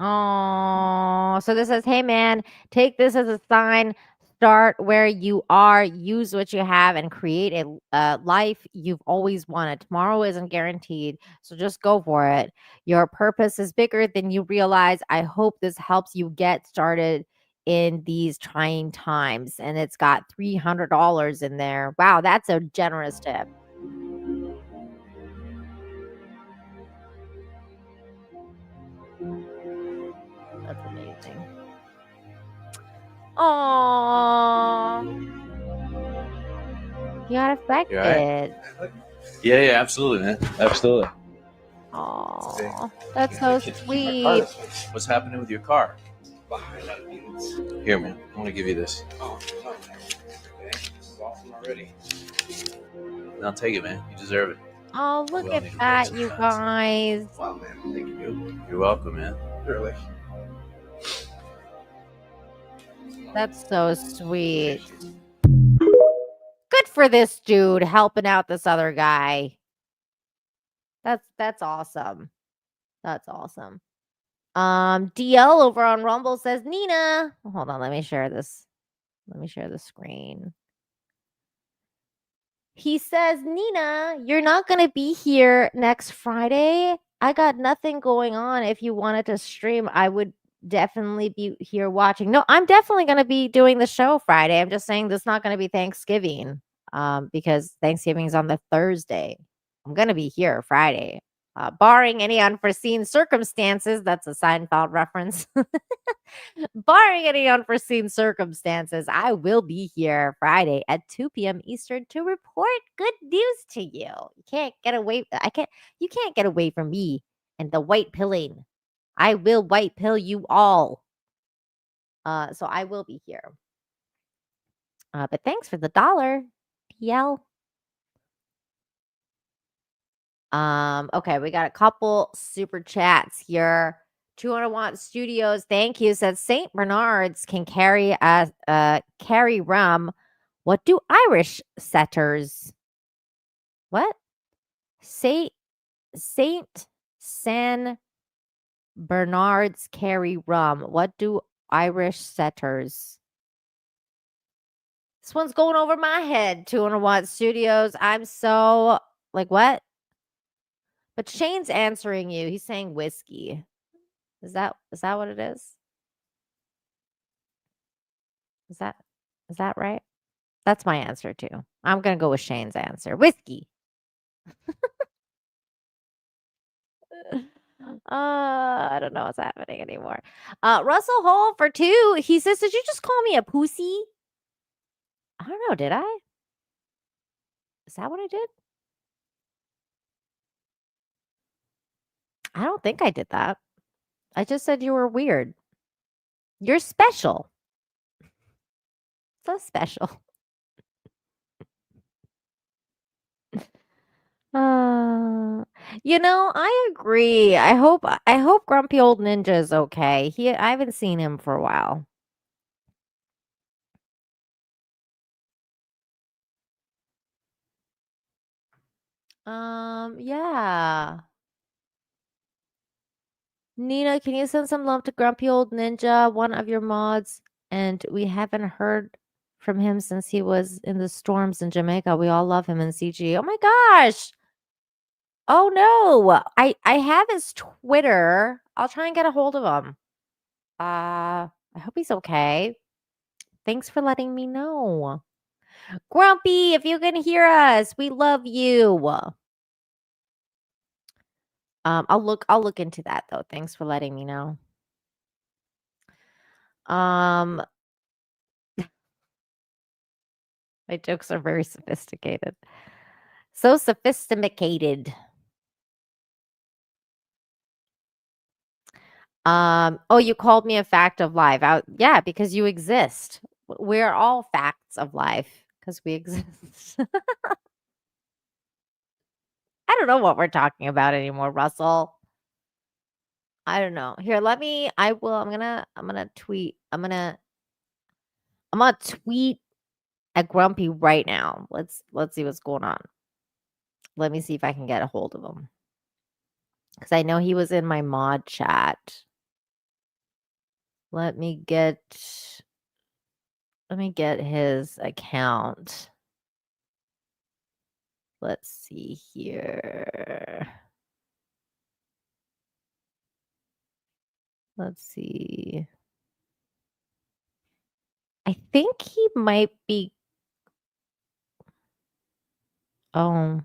Oh, so this says, hey man, take this as a sign. Start where you are, use what you have, and create a life you've always wanted. Tomorrow isn't guaranteed, so just go for it. Your purpose is bigger than you realize. I hope this helps you get started in these trying times. And it's got $300 in there. Wow, that's a generous tip. That's amazing. Aww. You got affected. You all right? Yeah, absolutely, man. Absolutely. Aww. That's so sweet. What's happening with your car? Here, man. I want to give you this. Now take it, man. You deserve it. Oh, look at that, you guys. You're welcome, man. Really? That's so sweet. Good for this dude helping out this other guy. That's awesome. That's awesome. DL over on Rumble says, Nina. Hold on, let me share this. Let me share the screen. He says, Nina, you're not going to be here next Friday. I got nothing going on. If you wanted to stream, I would definitely be here watching. No, I'm definitely going to be doing the show Friday. I'm just saying this is not going to be Thanksgiving because Thanksgiving is on the Thursday. I'm going to be here Friday. Barring any unforeseen circumstances, that's a Seinfeld reference. Barring any unforeseen circumstances, I will be here Friday at 2 p.m. Eastern to report good news to you. You can't get away. You can't get away from me and the white pilling. I will white pill you all. So I will be here. But thanks for the $1, PL. Okay, we got a couple super chats here. 200 Watt Studios, thank you. Says St. Bernards can carry rum. What do Irish setters? What? Saint San Bernards carry rum. What do Irish setters? This one's going over my head. 200 Watt Studios. I'm so like what? But Shane's answering you. He's saying whiskey. Is that what it is? Is that right? That's my answer too. I'm gonna go with Shane's answer. Whiskey. I don't know what's happening anymore. Russell Hall for 2. He says, did you just call me a pussy? I don't know, did I? Is that what I did? I don't think I did that. I just said you were weird. You're special. So special. I agree. I hope Grumpy Old Ninja is okay. I haven't seen him for a while. Yeah. Nina, can you send some love to Grumpy Old Ninja, one of your mods? And we haven't heard from him since he was in the storms in Jamaica. We all love him in CG. Oh my gosh. Oh no. I have his Twitter. I'll try and get a hold of him. I hope he's okay. Thanks for letting me know. Grumpy, if you can hear us, we love you. I'll look into that though. Thanks for letting me know. My jokes are very sophisticated. So sophisticated. Oh, you called me a fact of life. Yeah, because you exist. We're all facts of life because we exist. I don't know what we're talking about anymore, Russell. I don't know. Here, I'm gonna tweet at Grumpy right now. Let's see what's going on. Let me see if I can get a hold of him. Because I know he was in my mod chat. Let me get his account. Let's see here. Let's see. I think he might be. Oh.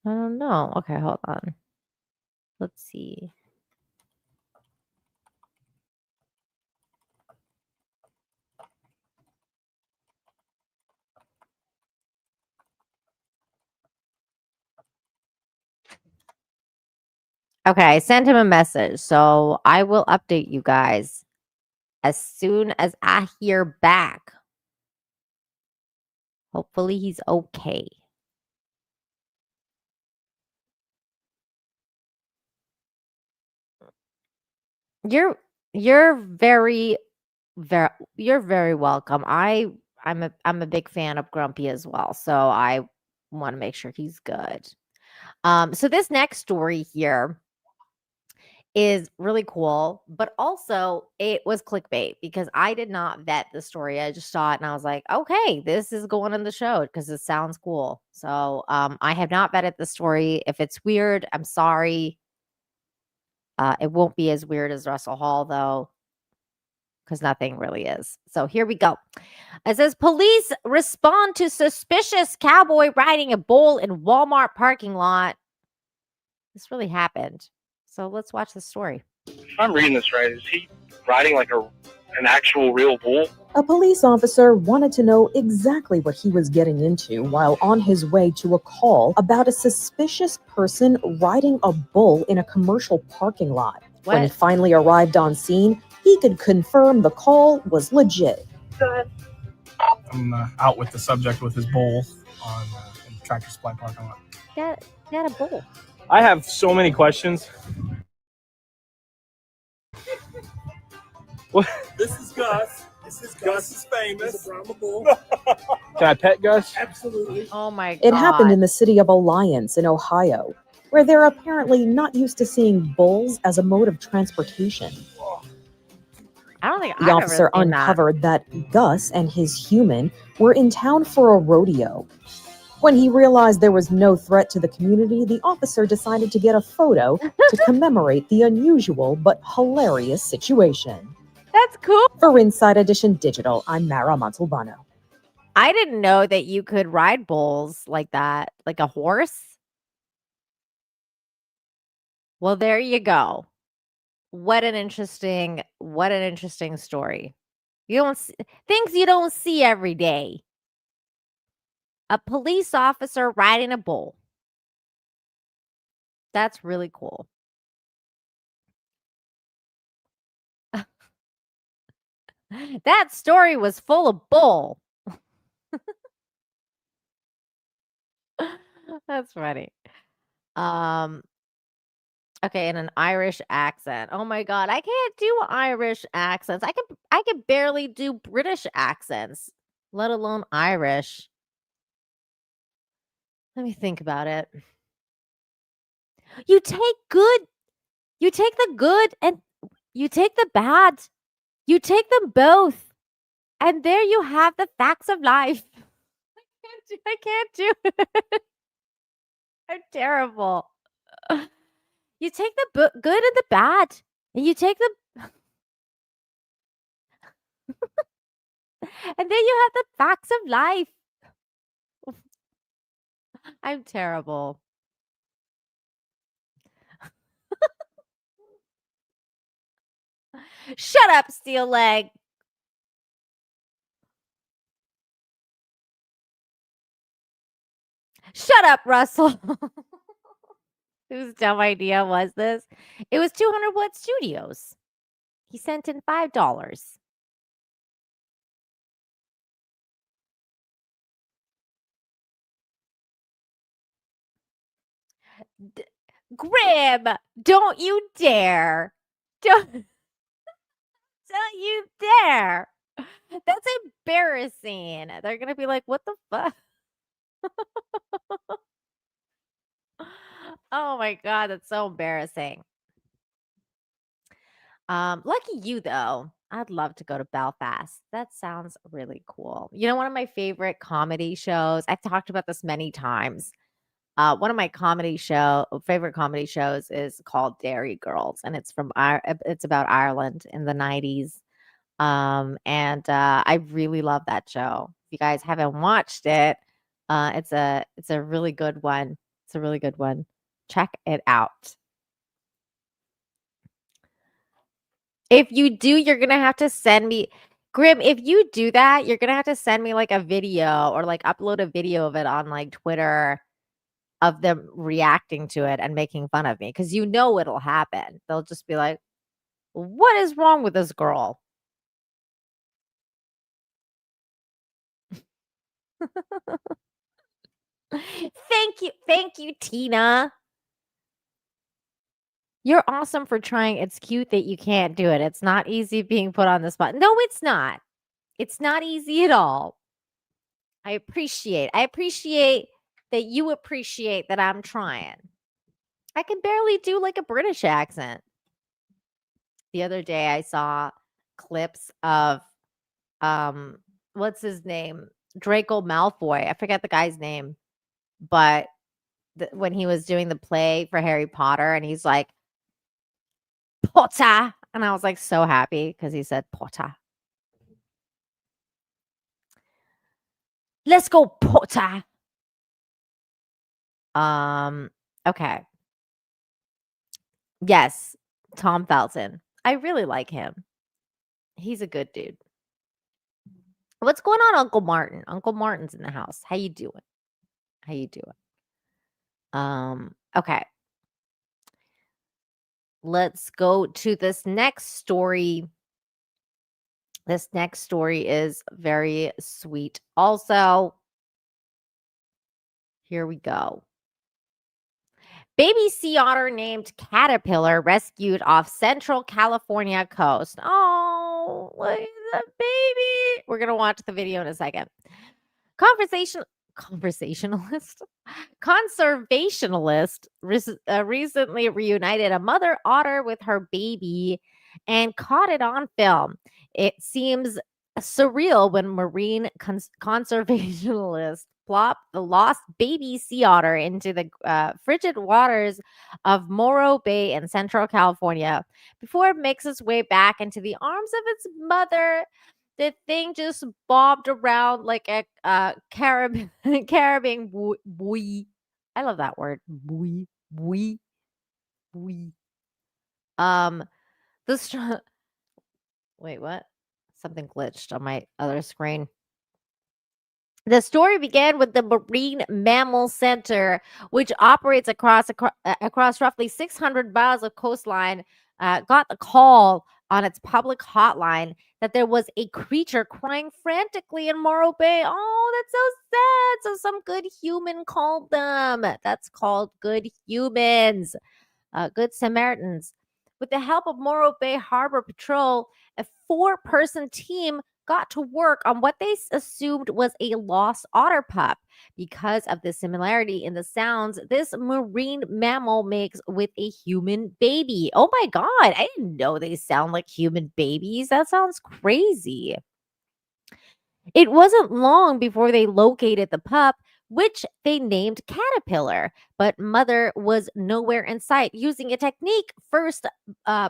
I don't know. Okay, hold on. Let's see. Okay, I sent him a message, so I will update you guys as soon as I hear back. Hopefully he's okay. You're very welcome. I'm a big fan of Grumpy as well, so I want to make sure he's good. So this next story here is really cool, but also it was clickbait because I did not vet the story. I just saw it and I was like, okay, this is going in the show because it sounds cool. So I have not vetted the story. If it's weird, I'm sorry. It won't be as weird as Russell Hall though, because nothing really is. So here we go. It says police respond to suspicious cowboy riding a bull in Walmart parking lot. This really happened. So let's watch the story. If I'm reading this right, is he riding like an actual real bull? A police officer wanted to know exactly what he was getting into while on his way to a call about a suspicious person riding a bull in a commercial parking lot. What? When he finally arrived on scene, he could confirm the call was legit. Go ahead. I'm out with the subject with his bull on in the Tractor Supply parking lot. Got a bull. I have so many questions. What? This is Gus. Gus is famous. He's a Brahma bull. Can I pet Gus? Absolutely. Oh my god. It happened in the city of Alliance in Ohio, where they're apparently not used to seeing bulls as a mode of transportation. I don't think The I've officer ever seen uncovered that Gus and his human were in town for a rodeo. When he realized there was no threat to the community, the officer decided to get a photo to commemorate the unusual but hilarious situation. That's cool. For Inside Edition Digital, I'm Mara Montalbano. I didn't know that you could ride bulls like that, like a horse. Well, there you go. What an interesting story. You don't see, things you don't see every day. A police officer riding a bull. That's really cool. That story was full of bull. That's funny. Okay, in an Irish accent. Oh my god, I can't do Irish accents. I can barely do British accents, let alone Irish. Let me think about it. You take the good and you take the bad. You take them both. And there you have the facts of life. I can't do it. I'm terrible. You take the good and the bad. And you take them. And then you have the facts of life. I'm terrible. Shut up, steel leg. Shut up, Russell. Whose dumb idea was this? It was 200 Watt Studios. He sent in $5. Grim, don't you dare. Don't you dare. That's embarrassing. They're going to be like, what the fuck? Oh my God, that's so embarrassing. Lucky you though. I'd love to go to Belfast. That sounds really cool. You know, one of my favorite comedy shows, I've talked about this many times. One of my favorite comedy shows is called Dairy Girls, and it's it's about Ireland in the 90s. I really love that show. If you guys haven't watched it, it's a really good one. It's a really good one. Check it out. If you do, you're gonna have to send me, Grim. If you do that, you're gonna have to send me like a video or like upload a video of it on like Twitter of them reacting to it and making fun of me, because you know it'll happen. They'll just be like, "What is wrong with this girl?" Thank you, Tina. You're awesome for trying. It's cute that you can't do it. It's not easy being put on the spot. No, it's not. It's not easy at all. I appreciate that you appreciate that I'm trying. I can barely do like a British accent. The other day I saw clips of what's his name? Draco Malfoy. I forget the guy's name. But when he was doing the play for Harry Potter and he's like, Potter. And I was like so happy because he said Potter. Let's go, Potter. Okay. Yes, Tom Felton. I really like him. He's a good dude. What's going on, Uncle Martin? Uncle Martin's in the house. How you doing? How you doing? Okay. Let's go to this next story. This next story is very sweet. Also, here we go. Baby sea otter named Caterpillar rescued off Central California coast. Oh, look at the baby. We're going to watch the video in a second. Conservationalist recently reunited a mother otter with her baby and caught it on film. It seems surreal when marine conservationalists plop the lost baby sea otter into the frigid waters of Morro Bay in Central California before it makes its way back into the arms of its mother. The thing just bobbed around like a carabing buoy. I love that word. Buoy. Buoy. Buoy. Wait, what? Something glitched on my other screen. The story began with the Marine Mammal Center, which operates across roughly 600 miles of coastline, got the call on its public hotline that there was a creature crying frantically in Morro Bay. Oh, that's so sad. So some good human called them. That's called good humans, good Samaritans. With the help of Morro Bay Harbor Patrol, a 4-person team got to work on what they assumed was a lost otter pup. Because of the similarity in the sounds this marine mammal makes with a human baby. Oh my God, I didn't know they sound like human babies. That sounds crazy. It wasn't long before they located the pup, which they named Caterpillar, but mother was nowhere in sight. Using a technique first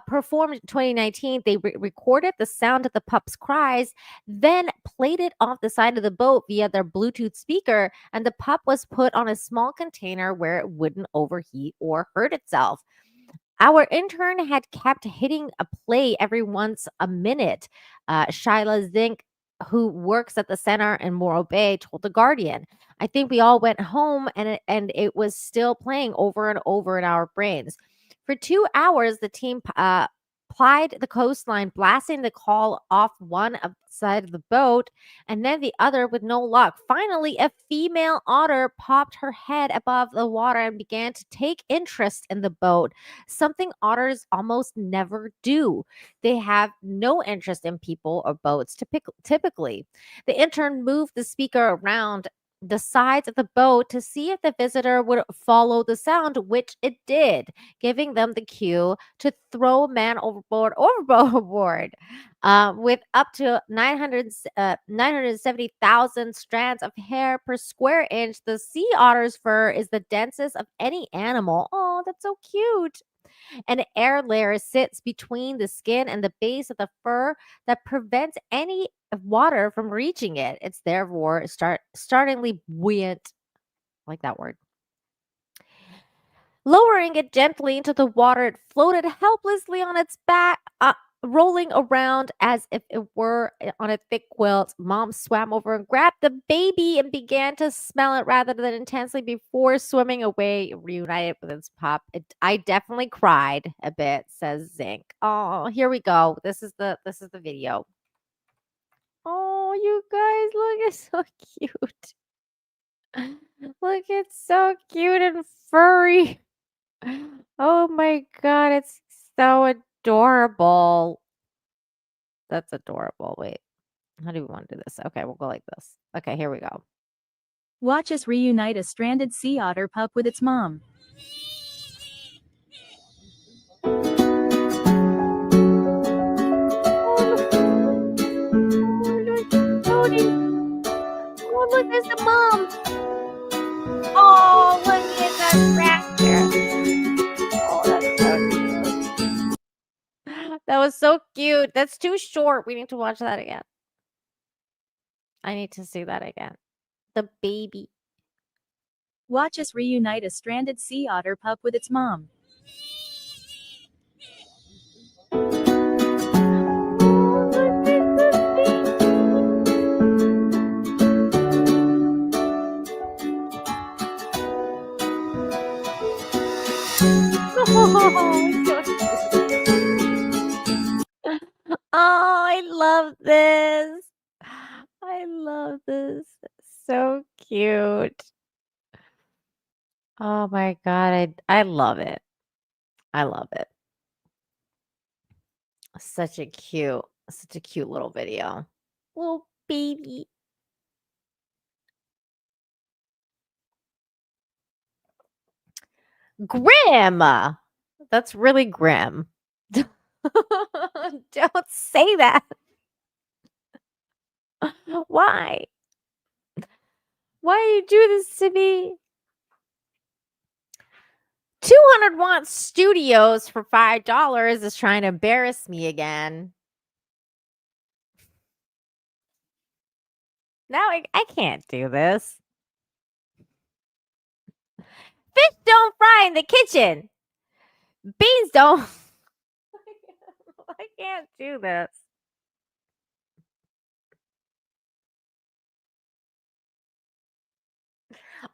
performed in 2019, they recorded the sound of the pup's cries, then played it off the side of the boat via their Bluetooth speaker, and the pup was put on a small container where it wouldn't overheat or hurt itself. Our intern had kept hitting a play every once a minute. Shyla Zink, who works at the center in Morro Bay, told The Guardian. I think we all went home and it was still playing over and over in our brains. For 2 hours, the team plied the coastline, blasting the call off one side of the boat and then the other with no luck. Finally, a female otter popped her head above the water and began to take interest in the boat, something otters almost never do. They have no interest in people or boats typically. The intern moved the speaker around the sides of the boat to see if the visitor would follow the sound, which it did, giving them the cue to throw a man overboard. With up to 970,000 strands of hair per square inch, the sea otter's fur is the densest of any animal. Oh, that's so cute. An air layer sits between the skin and the base of the fur that prevents any water from reaching it. It's therefore startlingly buoyant. I like that word. Lowering it gently into the water, it floated helplessly on its back, rolling around as if it were on a thick quilt. Mom swam over and grabbed the baby and began to smell it rather than intensely before swimming away, reunited with its pup. I definitely cried a bit, says Zink. Oh, here we go. This is the video. Oh, you guys, look, it's so cute. Look, it's so cute and furry. Oh my god, it's so adorable. That's adorable. Wait, how do we want to do this? Okay, we'll go like this. Okay, here we go. Watch us reunite a stranded sea otter pup with its mom. Oh, look, there's the mom. Oh, look at that tractor. Oh, that's so cute. That was so cute. That's too short. We need to watch that again. I need to see that again. The baby. Watch us reunite a stranded sea otter pup with its mom. Oh, I love this. I love this. So cute. Oh my god, I love it. I love it. Such a cute little video. Little baby. Grim. That's really grim. Don't say that. Why? Why do you do this to me? 200-watt studios for $5 is trying to embarrass me again. Now I can't do this. Fish don't fry in the kitchen. Beans don't. I can't do this.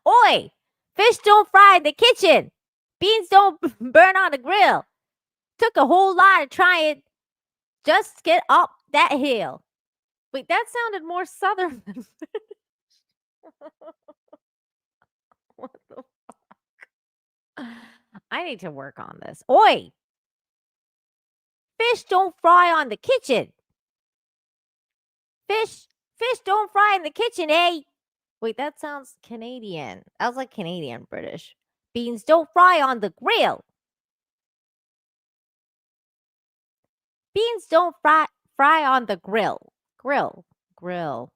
Oi! Fish don't fry in the kitchen. Beans don't burn on the grill. Took a whole lot of trying just to get up that hill. Wait, that sounded more southern than what the fuck? I need to work on this. Oi! Fish don't fry on the kitchen. Fish don't fry in the kitchen, eh? Wait, that sounds Canadian. That was like Canadian British. Beans don't fry on the grill. Beans don't fry on the grill. Grill.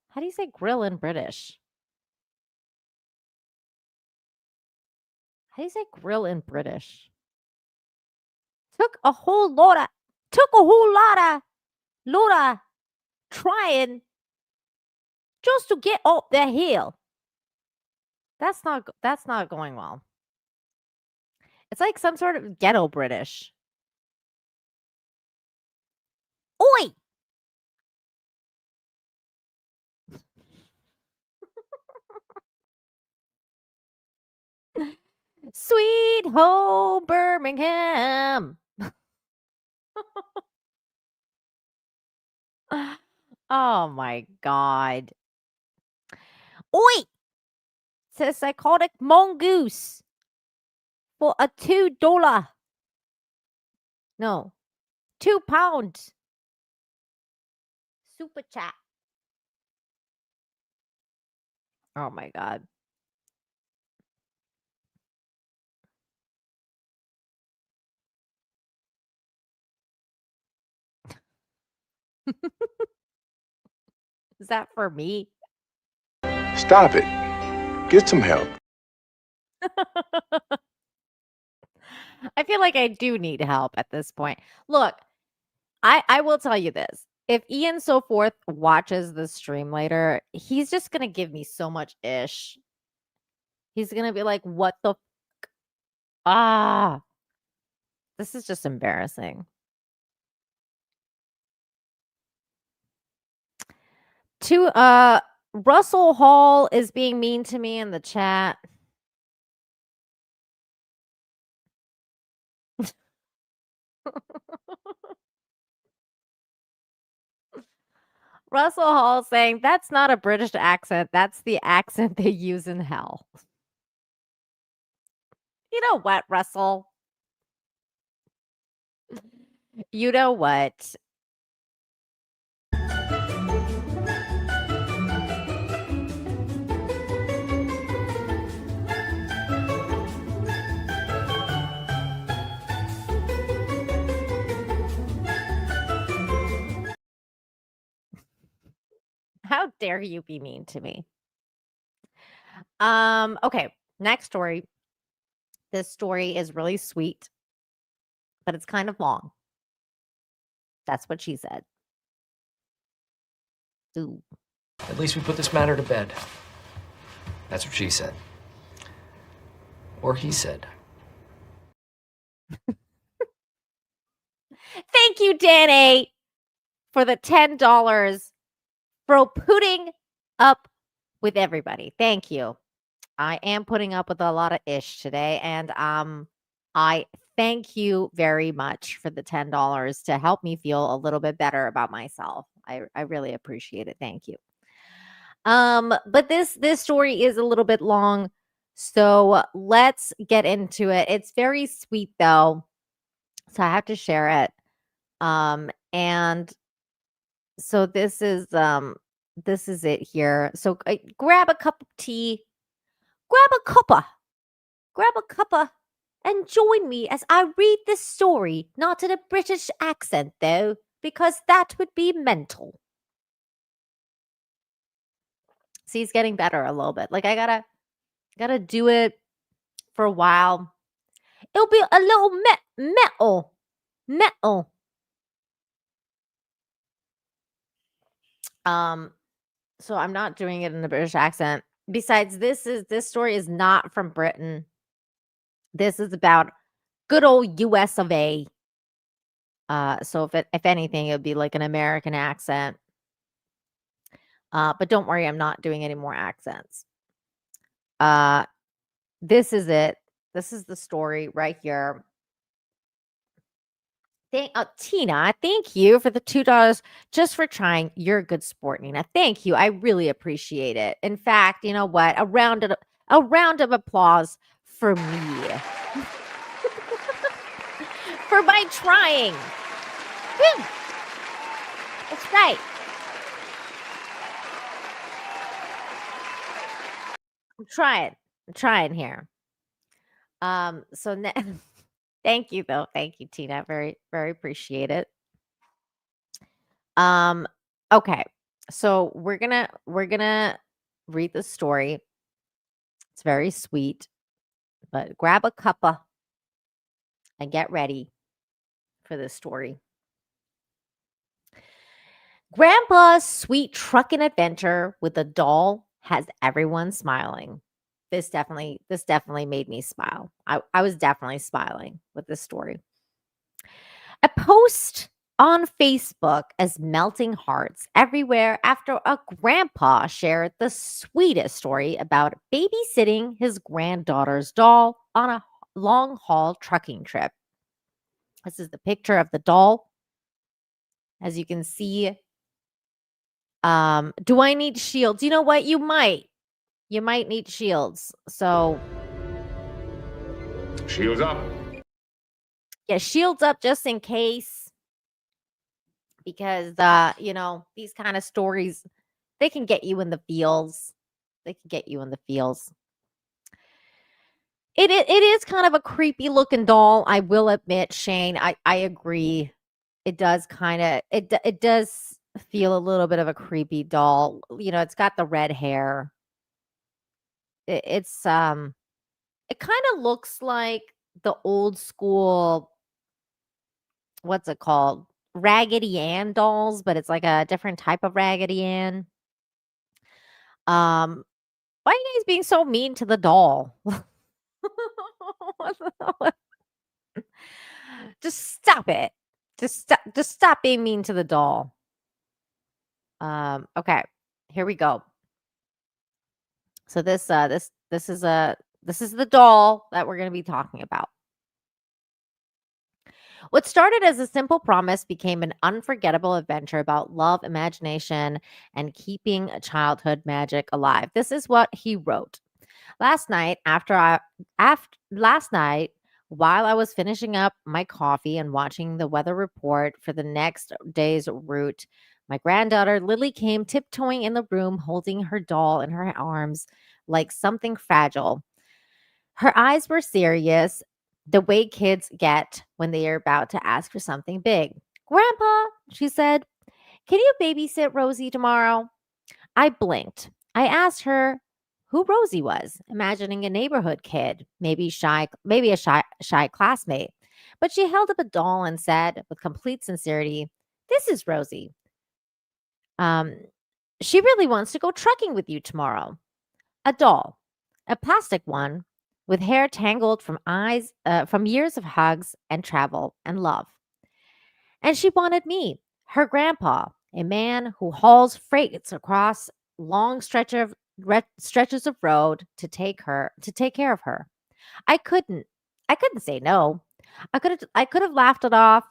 How do you say grill in British? How do you say grill in British? Took a whole lot of trying just to get up that hill. That's not going well. It's like some sort of ghetto British. Oi! Sweet home Birmingham. Oh my God. Oi! Says psychotic mongoose for a $2. No, £2 super chat. Oh my God. Is that for me? Stop it. Get some help. I feel like I do need help at this point. Look, I will tell you this. If Ian So Forth watches the stream later, he's just going to give me so much ish. He's going to be like, what the this is just embarrassing. Russell Hall is being mean to me in the chat. Russell Hall saying that's not a British accent. That's the accent they use in hell. You know what, Russell? You know what? How dare you be mean to me? Okay, next story. This story is really sweet, but it's kind of long. That's what she said. Ooh. At least we put this matter to bed. That's what she said. Or he said. Thank you, Danny, for the $10 for putting up with everybody. Thank you. I am putting up with a lot of ish today, and I thank you very much for the $10 to help me feel a little bit better about myself. I really appreciate it. Thank you. But this story is a little bit long, so let's get into it. It's very sweet though, so I have to share it. And so this is it here. So grab a cup of tea, grab a cuppa, and join me as I read this story, not in a British accent though, because that would be mental. See, he's getting better a little bit. Like I gotta do it for a while. It'll be a little metal. So I'm not doing it in a British accent. Besides, this story is not from Britain. This is about good old US of A. So if anything, it would be like an American accent. But don't worry, I'm not doing any more accents. This is it. This is the story right here. Tina, thank you for the $2 just for trying. You're a good sport, Nina. Thank you. I really appreciate it. In fact, you know what? A round of applause for me. For my trying. Woo! That's right. I'm trying here. So thank you though. Thank you, Tina. Very, very appreciate it. Okay. So we're gonna read the story. It's very sweet, but grab a cuppa and get ready for this story. Grandpa's sweet truckin' adventure with a doll has everyone smiling. This definitely made me smile. I was definitely smiling with this story. A post on Facebook as melting hearts everywhere after a grandpa shared the sweetest story about babysitting his granddaughter's doll on a long haul trucking trip. This is the picture of the doll. As you can see, do I need shields? You know what? You might. You might need shields. So, Shields up. yeah, shields up just in case. Because, these kind of stories, they can get you in the feels. They can get you in the feels. It is kind of a creepy looking doll, I will admit, Shane. I agree. It does kind of it does feel a little bit of a creepy doll. It's got the red hair. It's it kind of looks like the old school, what's it called? Raggedy Ann dolls, but it's like a different type of Raggedy Ann. Why are you guys being so mean to the doll? Just stop it. Just stop being mean to the doll. Okay. Here we go. So this is the doll that we're going to be talking about. What started as a simple promise became an unforgettable adventure about love, imagination, and keeping childhood magic alive. This is what he wrote. Last night, while I was finishing up my coffee and watching the weather report for the next day's route, my granddaughter Lily came tiptoeing in the room, holding her doll in her arms like something fragile. Her eyes were serious, the way kids get when they are about to ask for something big. "Grandpa," she said, "can you babysit Rosie tomorrow?" I blinked. I asked her who Rosie was, imagining a neighborhood kid, maybe a shy classmate. But she held up a doll and said with complete sincerity, "This is Rosie. She really wants to go trekking with you tomorrow." A doll, a plastic one, with hair tangled from years of hugs and travel and love. And she wanted me, her grandpa, a man who hauls freights across long stretches of road to take care of her. I couldn't say no. I could have laughed it off.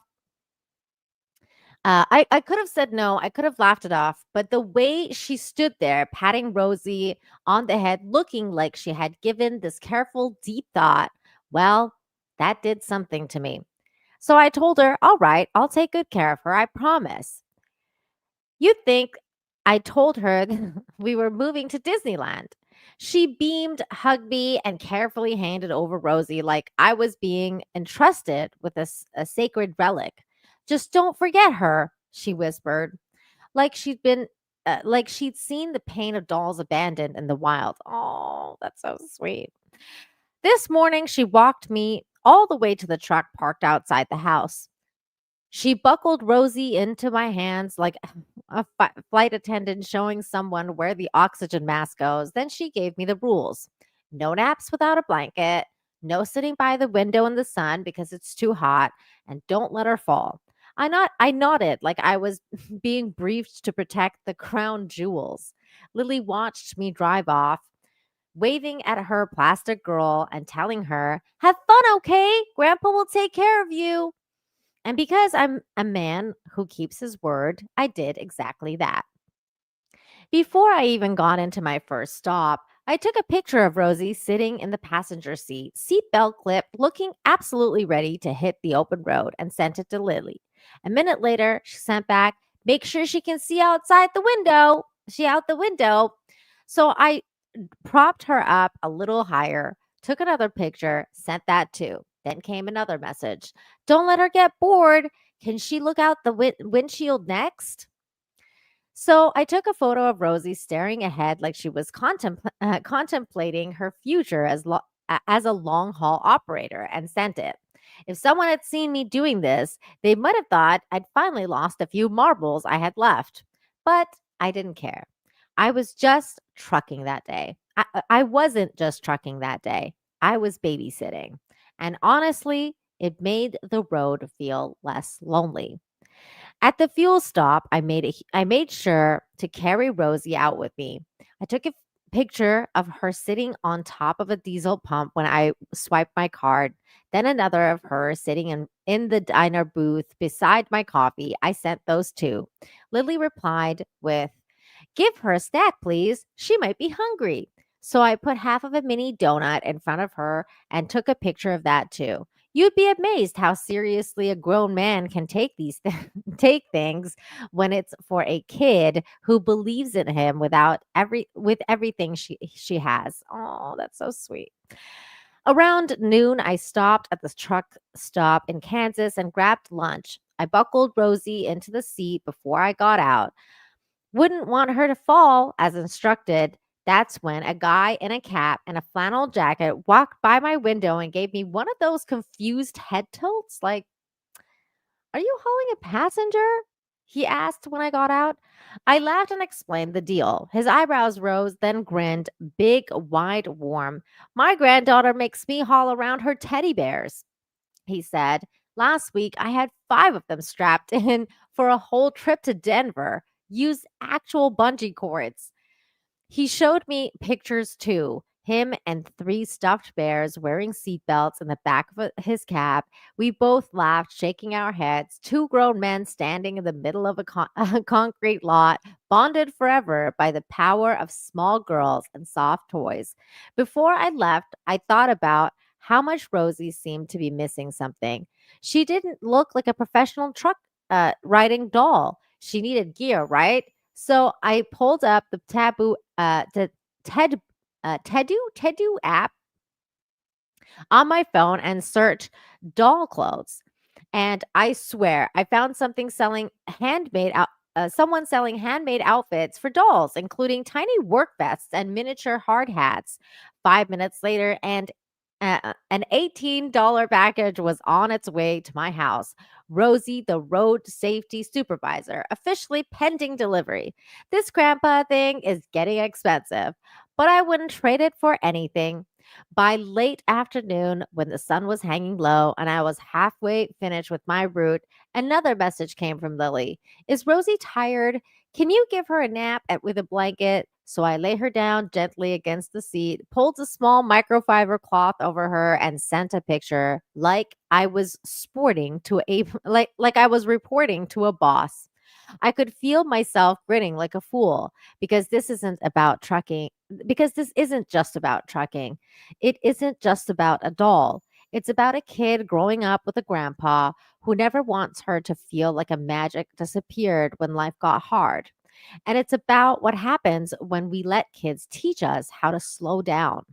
I could have said no. I could have laughed it off. But the way she stood there, patting Rosie on the head, looking like she had given this careful, deep thought, well, that did something to me. So I told her, "All right, I'll take good care of her. I promise." You'd think I told her that we were moving to Disneyland. She beamed, hugged me, and carefully handed over Rosie like I was being entrusted with a sacred relic. "Just don't forget her," she whispered, like she'd seen the pain of dolls abandoned in the wild. Oh, that's so sweet. This morning, she walked me all the way to the truck parked outside the house. She buckled Rosie into my hands like a flight attendant showing someone where the oxygen mask goes. Then she gave me the rules. No naps without a blanket, no sitting by the window in the sun because it's too hot, and don't let her fall. I nodded like I was being briefed to protect the crown jewels. Lily watched me drive off, waving at her plastic girl and telling her, "Have fun, okay? Grandpa will take care of you." And because I'm a man who keeps his word, I did exactly that. Before I even got into my first stop, I took a picture of Rosie sitting in the passenger seat, seatbelt clipped, looking absolutely ready to hit the open road, and sent it to Lily. A minute later, she sent back, "Make sure she can see outside the window." She out the window. So I propped her up a little higher, took another picture, sent that too. Then came another message. "Don't let her get bored. Can she look out the windshield next?" So I took a photo of Rosie staring ahead like she was contemplating her future as a long haul operator and sent it. If someone had seen me doing this, they might have thought I'd finally lost a few marbles I had left. But I didn't care. I was just trucking that day. I wasn't just trucking that day. I was babysitting. And honestly, it made the road feel less lonely. At the fuel stop, I made sure to carry Rosie out with me. I took a picture of her sitting on top of a diesel pump when I swiped my card, then another of her sitting in the diner booth beside my coffee. I sent those too. Lily replied with, "Give her a snack, please. She might be hungry." So I put half of a mini donut in front of her and took a picture of that too. You'd be amazed how seriously a grown man can take take things when it's for a kid who believes in him with everything she has. Oh, that's so sweet. Around noon, I stopped at the truck stop in Kansas and grabbed lunch. I buckled Rosie into the seat before I got out. Wouldn't want her to fall, as instructed. That's when a guy in a cap and a flannel jacket walked by my window and gave me one of those confused head tilts, like, "Are you hauling a passenger?" he asked when I got out. I laughed and explained the deal. His eyebrows rose, then grinned, big, wide, warm. "My granddaughter makes me haul around her teddy bears," he said. "Last week, I had 5 of them strapped in for a whole trip to Denver. Used actual bungee cords." He showed me pictures too. Him and 3 stuffed bears wearing seatbelts in the back of his cab. We both laughed, shaking our heads. 2 grown men standing in the middle of a concrete lot, bonded forever by the power of small girls and soft toys. Before I left, I thought about how much Rosie seemed to be missing something. She didn't look like a professional truck riding doll. She needed gear, right? So I pulled up the Tedu app on my phone and searched doll clothes. And I swear, I found someone selling handmade outfits for dolls, including tiny work vests and miniature hard hats. 5 minutes later, and an $18 package was on its way to my house. Rosie, the road safety supervisor, officially pending delivery. This grandpa thing is getting expensive, but I wouldn't trade it for anything. By late afternoon, when the sun was hanging low and I was halfway finished with my route, another message came from Lily. "Is Rosie tired? Can you give her a nap with a blanket?" So I lay her down gently against the seat, pulled a small microfiber cloth over her, and sent a picture like I was like I was reporting to a boss. I could feel myself grinning like a fool because this isn't about trucking. Because this isn't just about trucking. It isn't just about a doll. It's about a kid growing up with a grandpa who never wants her to feel like a magic disappeared when life got hard. And it's about what happens when we let kids teach us how to slow down.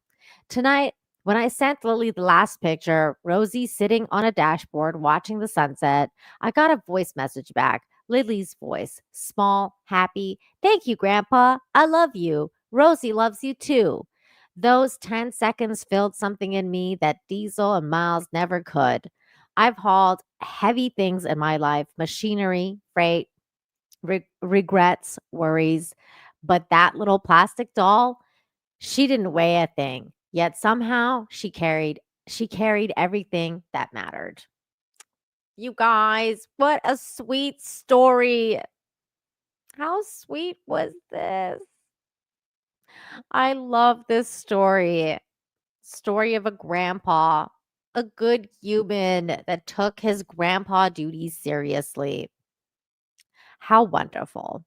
Tonight, when I sent Lily the last picture, Rosie sitting on a dashboard watching the sunset, I got a voice message back. Lily's voice, small, happy. "Thank you, Grandpa. I love you. Rosie loves you too." Those 10 seconds filled something in me that Diesel and Miles never could. I've hauled heavy things in my life, machinery, freight, regrets, worries. But that little plastic doll, she didn't weigh a thing. Yet somehow she carried everything that mattered. You guys, what a sweet story. How sweet was this? I love this story. Story of a grandpa, a good human that took his grandpa duties seriously. How wonderful.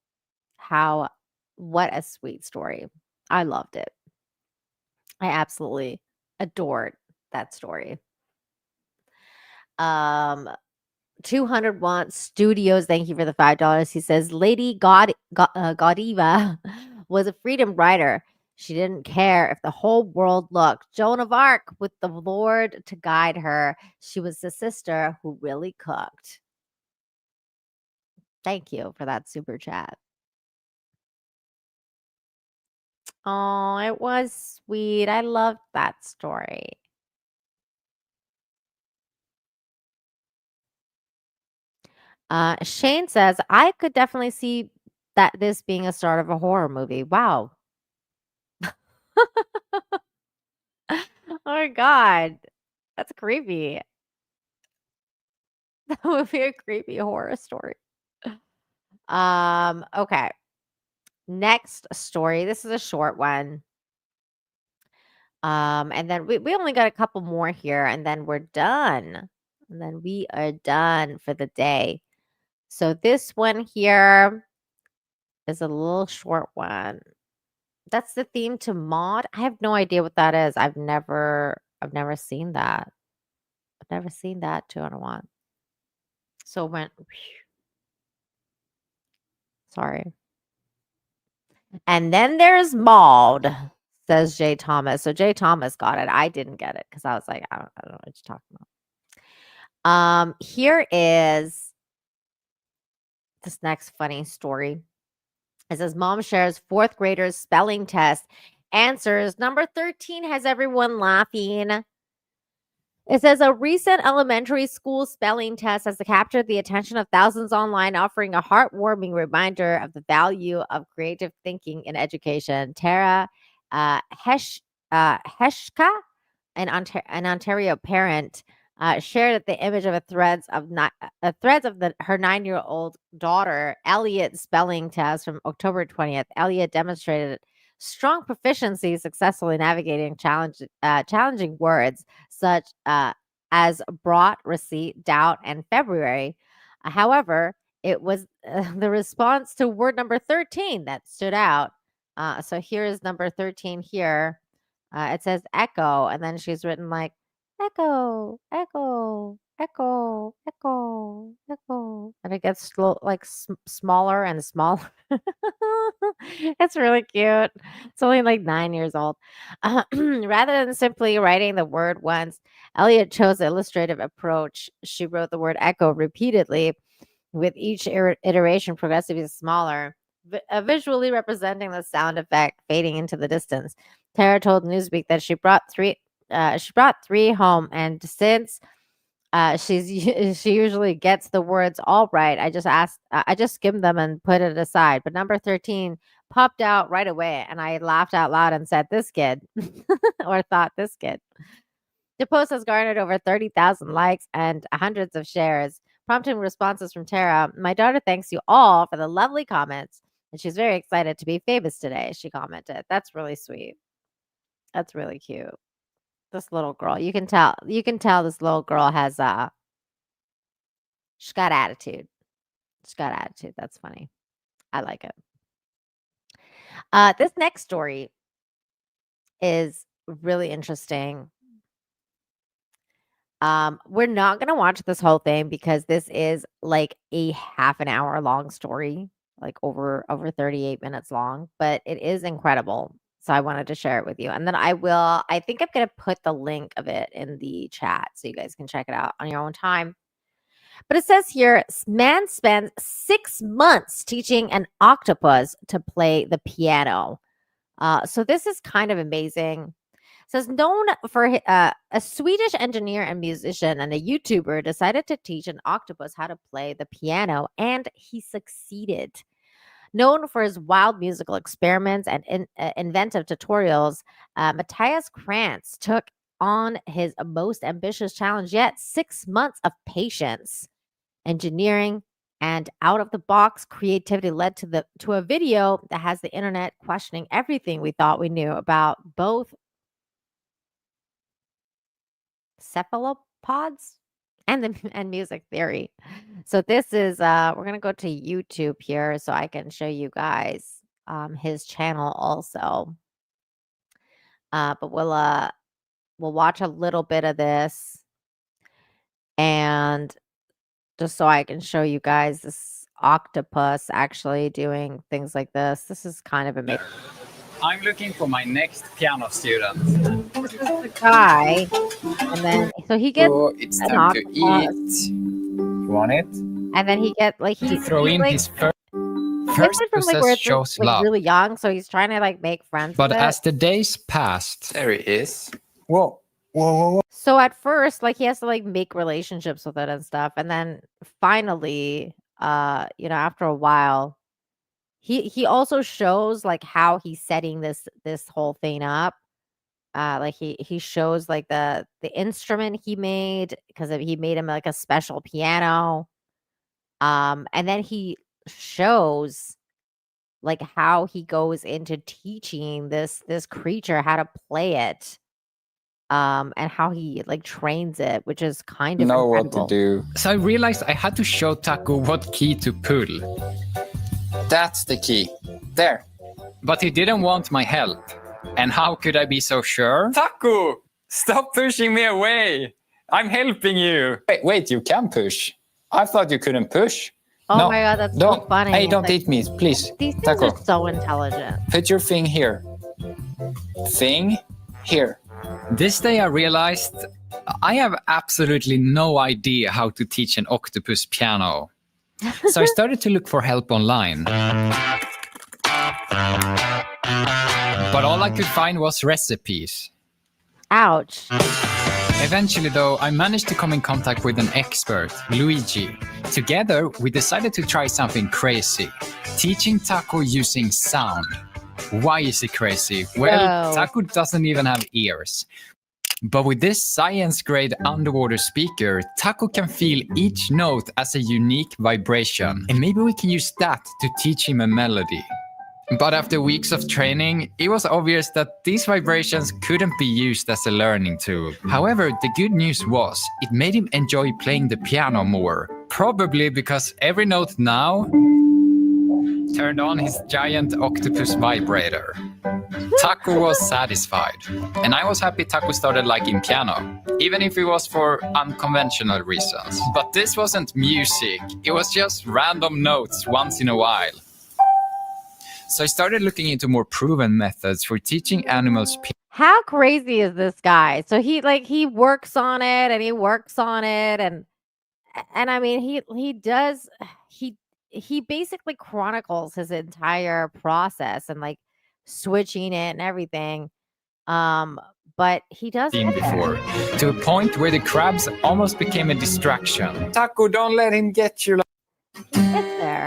What a sweet story. I loved it. I absolutely adored that story. 201 Studios, thank you for the $5. He says, Godiva was a freedom rider. She didn't care if the whole world looked. Joan of Arc with the Lord to guide her. She was the sister who really cooked. Thank you for that super chat. Oh, it was sweet. I loved that story. Shane says, "I could definitely see that this being a start of a horror movie." Wow. Oh my God. That's creepy. That would be a creepy horror story. Okay. Next story. This is a short one. And then we only got a couple more here, and then we're done. And then we are done for the day. So this one here is a little short one. That's the theme to Maud. I have no idea what that is. I've never seen that. I've never seen that 201. So it went sorry. And then there's Maud, says Jay Thomas. So Jay Thomas got it. I didn't get it because I was like, I don't know what you're talking about. Here is this next funny story. It says mom shares fourth graders spelling test answers. Number 13 has everyone laughing. It says a recent elementary school spelling test has captured the attention of thousands online, offering a heartwarming reminder of the value of creative thinking in education. Tara Heshka, an Ontario parent, shared the image of threads of her 9-year-old daughter Elliot's spelling test from October 20th. Elliot demonstrated strong proficiency, successfully navigating challenging words such as brought, receipt, doubt, and February. However, it was the response to word number 13 that stood out. So here's number 13 here. It says echo, and then she's written like echo, echo, echo, echo, echo, and it gets smaller and smaller. It's really cute. It's only like 9 years old. Rather than simply writing the word once, Elliot chose the illustrative approach. She wrote the word echo repeatedly, with each iteration progressively smaller, visually representing the sound effect fading into the distance. Tara told Newsweek that she brought three home, and since she usually gets the words all right, I just skimmed them and put it aside. But number 13 popped out right away, and I laughed out loud and said, "This kid," or thought, "This kid." The post has garnered over 30,000 likes and hundreds of shares, prompting responses from Tara. My daughter thanks you all for the lovely comments, and she's very excited to be famous today, she commented. That's really sweet. That's really cute. This little girl, you can tell this little girl has she's got attitude. She's got attitude. That's funny. I like it. This next story is really interesting. We're not gonna watch this whole thing because this is like a half an hour long story, like over 38 minutes long, but it is incredible. So I wanted to share it with you. And then I think I'm gonna put the link of it in the chat so you guys can check it out on your own time. But it says here, man spends 6 months teaching an octopus to play the piano. So this is kind of amazing. It says known for a Swedish engineer and musician and a YouTuber decided to teach an octopus how to play the piano, and he succeeded. Known for his wild musical experiments and inventive tutorials, Matthias Krantz took on his most ambitious challenge yet: 6 months of patience, engineering, and out-of-the-box creativity led to a video that has the internet questioning everything we thought we knew about both cephalopods and music theory. So this is we're gonna go to YouTube here so I can show you guys his channel also. But we'll watch a little bit of this, and just so I can show you guys this octopus actually doing things like this. This is kind of amazing. I'm looking for my next piano student. This is the guy, and then so he gets it's an time to octopus, eat. You want it? and then he gets like To throw in like, his first from like where it's shows like love. really young, so he's trying to like make friends. But with it. as the days passed, there he is. Whoa. So at first, like he has to like make relationships with it and stuff, and then finally, after a while, he also shows like how he's setting this whole thing up. Like he shows like the instrument he made because he made him like a special piano. And then he shows like how he goes into teaching this creature how to play it, and how he like trains it, which is kind of Know what to incredible. do. So I realized I had to show Taco what key to pull. That's the key. There. But he didn't want my help. And how could I be so sure? Taco! Stop pushing me away! I'm helping you! Wait, you can push. I thought you couldn't push. Oh No, my god, that's so don't. funny. Hey, It's don't like, eat me, please. these things Taco, are so intelligent. put your thing here. Thing here. This day I realized I have absolutely no idea how to teach an octopus piano. So I started to look for help online. But all I could find was recipes. Ouch. Eventually, though, I managed to come in contact with an expert, Luigi. Together, we decided to try something crazy, teaching Taco using sound. Why is it crazy? Well, Whoa. Taco doesn't even have ears. But with this science-grade underwater speaker, Taco can feel each note as a unique vibration. And maybe we can use that to teach him a melody. But after weeks of training, it was obvious that these vibrations couldn't be used as a learning tool. However, the good news was, it made him enjoy playing the piano more. Probably because every note now turned on his giant octopus vibrator. Taco was satisfied, and I was happy Taco started liking piano, even if it was for unconventional reasons. But this wasn't music, it was just random notes once in a while. So I started looking into more proven methods for teaching animals piano. How crazy is this guy? So he works on it and he works on it, and I mean he basically chronicles his entire process and like switching it and everything. But he does Seen before, to a point where the crabs almost became a distraction. Taco, don't let him get you. It's there.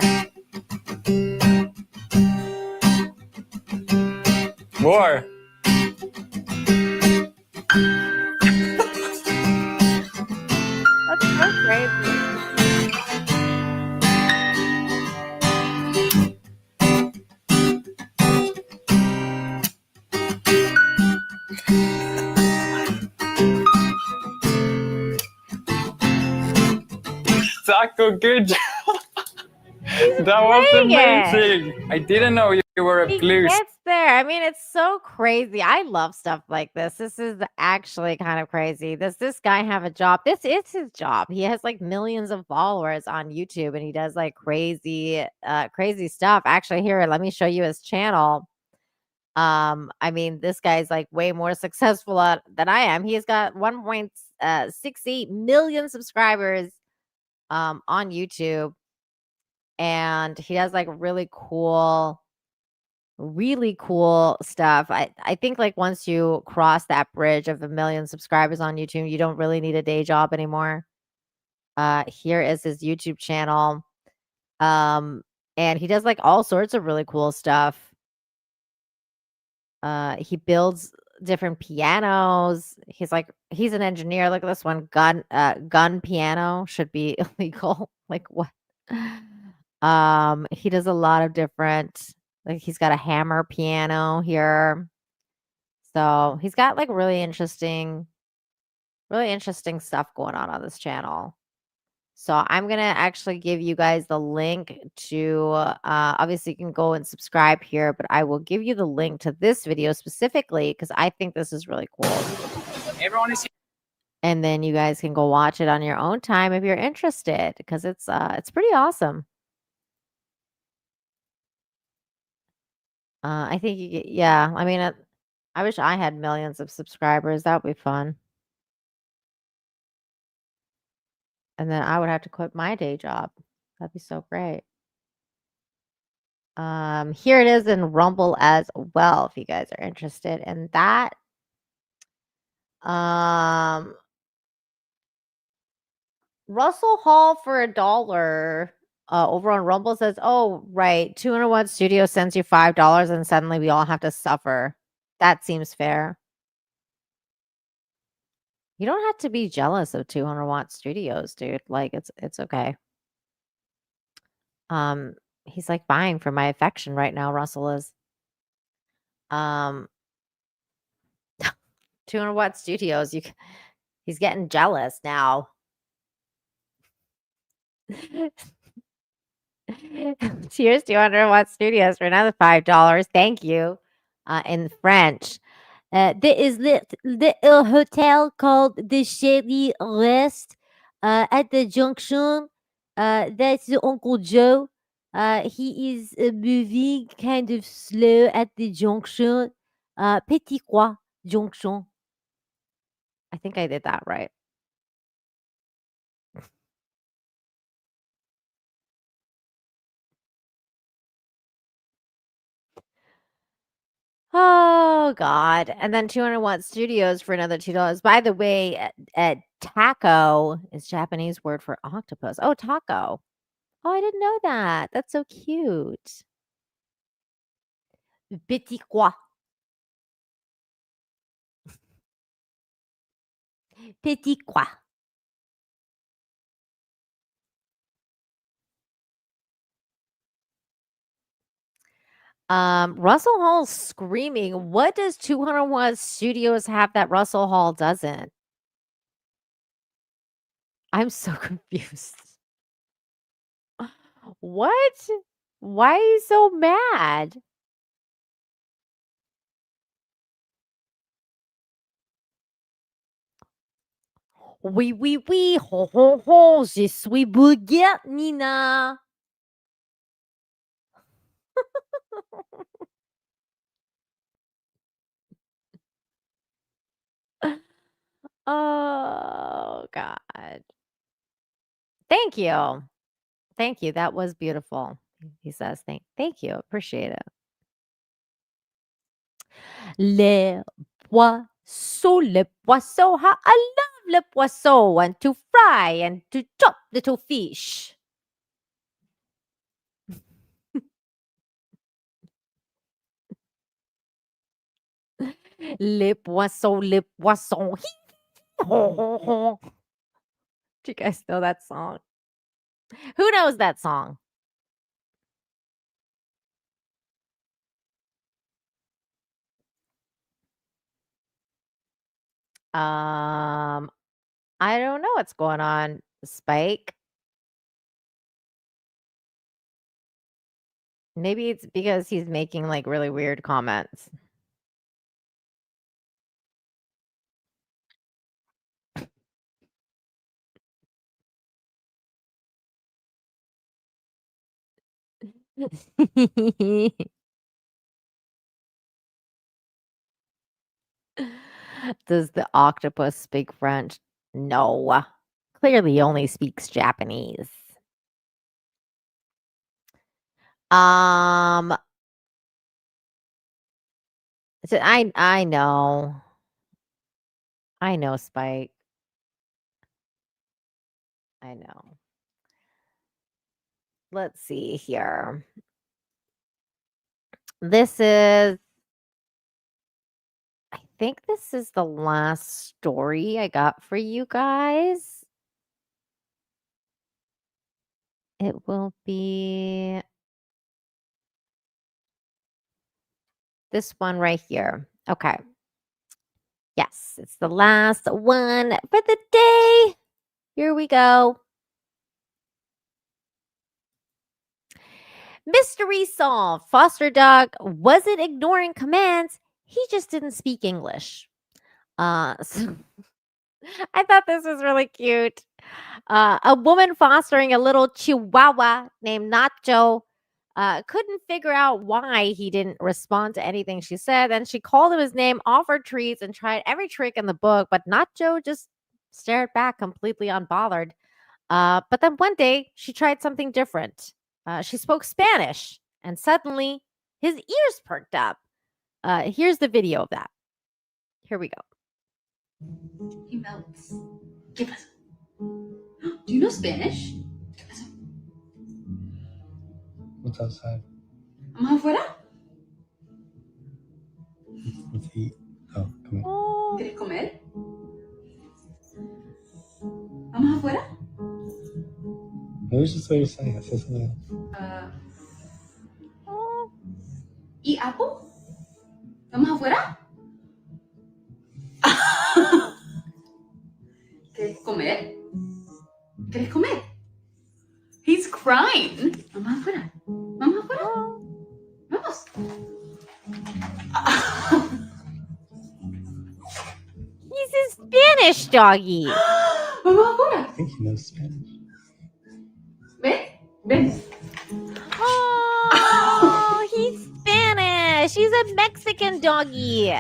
More. That's so crazy. Taco, good job. That was amazing. I didn't know you were a He blues. gets there. I mean, it's so crazy. I love stuff like this. This is actually kind of crazy. Does this guy have a job? This is his job. He has like millions of followers on YouTube, and he does like crazy stuff. Actually, here, let me show you his channel. I mean, this guy's like way more successful than I am. He's got 1.68 million subscribers on YouTube, and he has like really cool stuff. I think like once you cross that bridge of 1 million subscribers on YouTube, you don't really need a day job anymore. Here is his YouTube channel. And he does like all sorts of really cool stuff. He builds different pianos. He's an engineer. Look at this one. Gun piano should be illegal. Like what? He does a lot of different, like he's got a hammer piano here. So he's got like really interesting stuff going on this channel. So I'm going to actually give you guys the link to, obviously you can go and subscribe here, but I will give you the link to this video specifically because I think this is really cool. Everyone is here. And then you guys can go watch it on your own time if you're interested because it's pretty awesome. I think yeah, I mean, I wish I had millions of subscribers. That would be fun. And then I would have to quit my day job. That'd be so great. Here it is in Rumble as well, if you guys are interested in that. Russell Hall for $1 over on Rumble says, oh, right, 201 Studio sends you $5 and suddenly we all have to suffer. That seems fair. You don't have to be jealous of 200 Watt Studios, dude. Like it's okay. He's like vying for my affection right now, Russell is. 200 Watt Studios. He's getting jealous now. Cheers, 200 Watt Studios for another $5. Thank you. In French. There is a hotel called the Shelly Rest at the junction. That's Uncle Joe. He is moving kind of slow at the junction. Petit Croix Junction. I think I did that right. Oh God. And then 200 Watt Studios for another $2. By the way, taco is Japanese word for octopus. Oh, taco. Oh, I didn't know that. That's so cute. Petit quoi? Petit quoi? Russell Hall's screaming. What does 200 Watt Studios have that Russell Hall doesn't? I'm so confused. What? Why are you so mad? Oui, oui, oui. Ho, ho, ho. Je suis baguette, Nina. Oh, God. Thank you. Thank you. That was beautiful. He says, thank you. Appreciate it. Les poissons. How I love le poisson and to fry and to chop little fish. Les poissons. Do you guys know that song? Who knows that song? I don't know what's going on, Spike. Maybe it's because he's making like really weird comments. Does the octopus speak French? No. Clearly only speaks Japanese. So I know. I know, Spike. I know. Let's see here. I think this is the last story I got for you guys. It will be this one right here. Okay. Yes, it's the last one for the day. Here we go. Mystery solved. Foster dog wasn't ignoring commands. He just didn't speak English. So I thought this was really cute. A woman fostering a little chihuahua named Nacho couldn't figure out why he didn't respond to anything she said. And she called him his name, offered treats, and tried every trick in the book. But Nacho just stared back completely unbothered. But then one day she tried something different. She spoke Spanish, and suddenly his ears perked up. Here's the video of that. Here we go. He melts. ¿Qué pasa? Do you know Spanish? ¿Qué pasa? What's outside? ¿Vamos afuera? Let's eat. Oh, come here. ¿Quieres comer? ¿Vamos afuera? Maybe it's just what you're saying. I said something else. ¿Y Apple? ¿Vamos afuera? ¿Quieres comer? ¿Quieres comer? He's crying. Vamos afuera. Vamos afuera. Vamos. He's a Spanish doggy. Vamos afuera. I think he knows Spanish. Ven. Ven. Oh, he's Spanish. He's a Mexican doggy.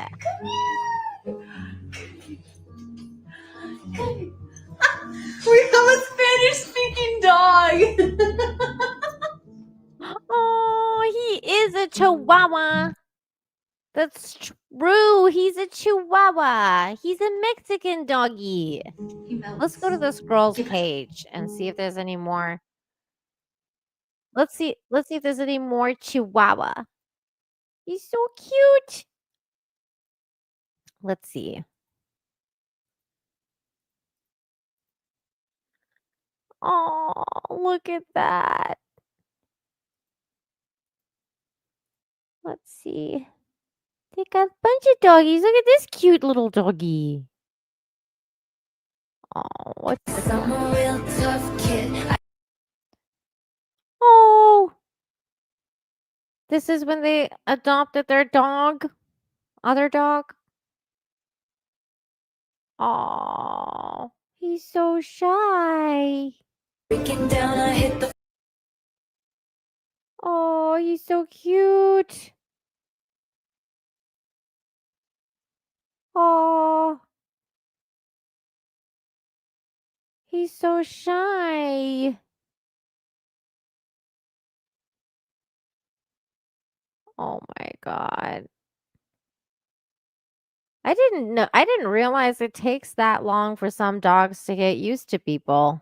We have a Spanish-speaking dog. Oh, he is a Chihuahua. That's true. He's a Chihuahua. He's a Mexican doggy. Let's go to this girl's page and see if there's any more. Let's see if there's any more Chihuahua. He's so cute. Let's see. Oh, look at that. Let's see. They got a bunch of doggies. Look at this cute little doggy. Oh, what's this? I'm a real tough kid. Oh. This is when they adopted their dog. Other dog. Oh, he's so shy. Breaking down, I hit the. Oh, he's so cute. Oh, he's so shy. Oh my God. I didn't realize it takes that long for some dogs to get used to people.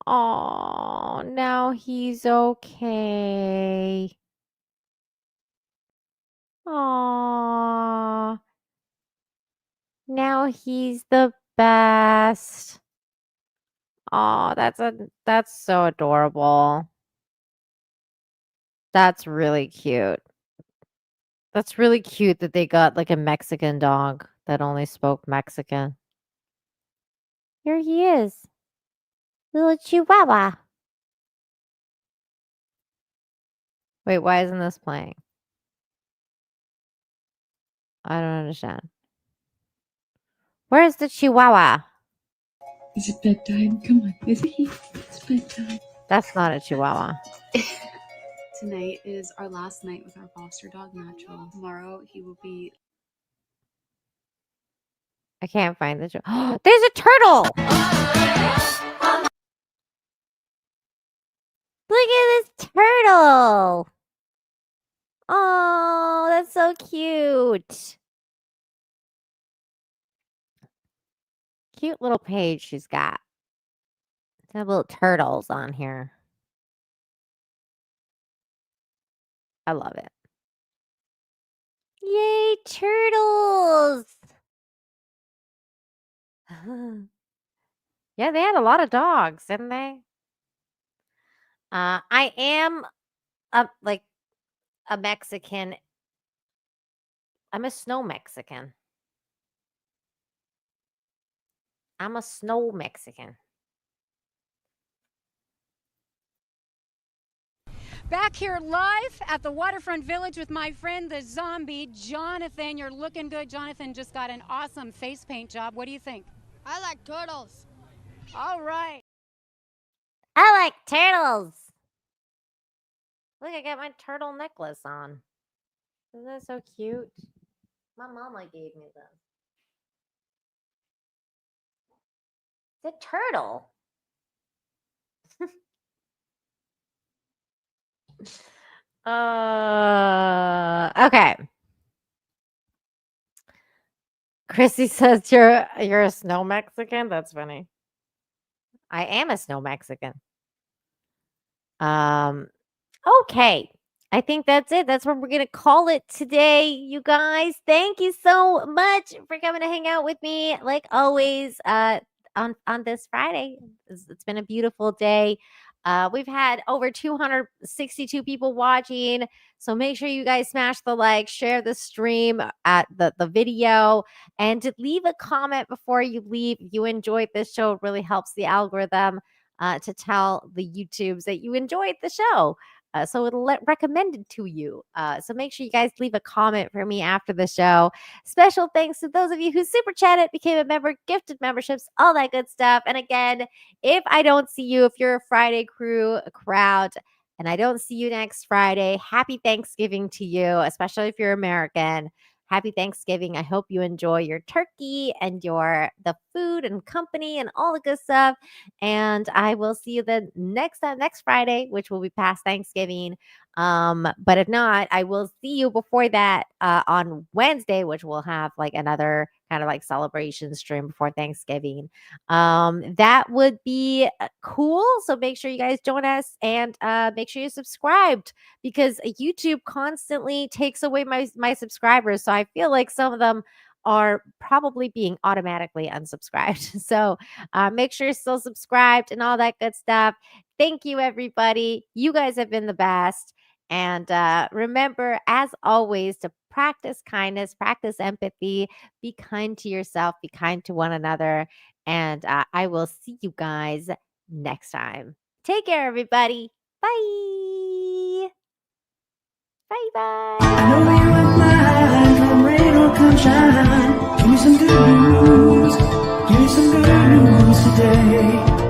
Oh, now he's okay. Oh, now he's the best. Oh, that's so adorable. That's really cute. That's really cute that they got like a Mexican dog that only spoke Mexican. Here he is. Little Chihuahua. Wait, why isn't this playing? I don't understand. Where's the Chihuahua? Is it bedtime? Come on. Is it? It's bedtime. That's not a Chihuahua. Tonight is our last night with our foster dog, Nacho. Tomorrow, he will be... I can't find the There's a turtle! Look at this turtle! Oh, that's so cute. Cute little page she's got. They have little turtles on here. I love it. Yay, turtles! Yeah, they had a lot of dogs, didn't they? I am like a Mexican. I'm a snow Mexican. I'm a snow Mexican. Back here live at the Waterfront Village with my friend, the zombie, Jonathan. You're looking good. Jonathan just got an awesome face paint job. What do you think? I like turtles. All right. I like turtles. Look, I got my turtle necklace on. Isn't that so cute? My mama gave me this. It's a turtle. Okay. Chrissy says you're a snow Mexican. That's funny. I am a snow Mexican. Okay. I think that's it. That's what we're gonna call it today, you guys. Thank you so much for coming to hang out with me, like always. On this Friday, it's been a beautiful day. We've had over 262 people watching. So make sure you guys smash the like, share the stream at the video, and to leave a comment before you leave. If you enjoyed this show, it really helps the algorithm to tell the YouTubes that you enjoyed the show. So it'll recommend it to you. So make sure you guys leave a comment for me after the show. Special thanks to those of you who super chatted, became a member, gifted memberships, all that good stuff. And again, if I don't see you, if you're a Friday crew crowd, and I don't see you next Friday, happy Thanksgiving to you, especially if you're American. Happy Thanksgiving. I hope you enjoy your turkey and the food and company and all the good stuff. And I will see you the next Friday, which will be past Thanksgiving. But if not, I will see you before that on Wednesday, which will have like another kind of like celebration stream before Thanksgiving. That would be cool. So make sure you guys join us, and make sure you're subscribed, because YouTube constantly takes away my subscribers. So I feel like some of them are probably being automatically unsubscribed. So make sure you're still subscribed and all that good stuff. Thank you, everybody. You guys have been the best. And remember, as always, to practice kindness, practice empathy, be kind to yourself, be kind to one another. And I will see you guys next time. Take care, everybody. Bye. Bye-bye. I know you are mine, come rain or come shine. Give me some good news. Give me some good news today.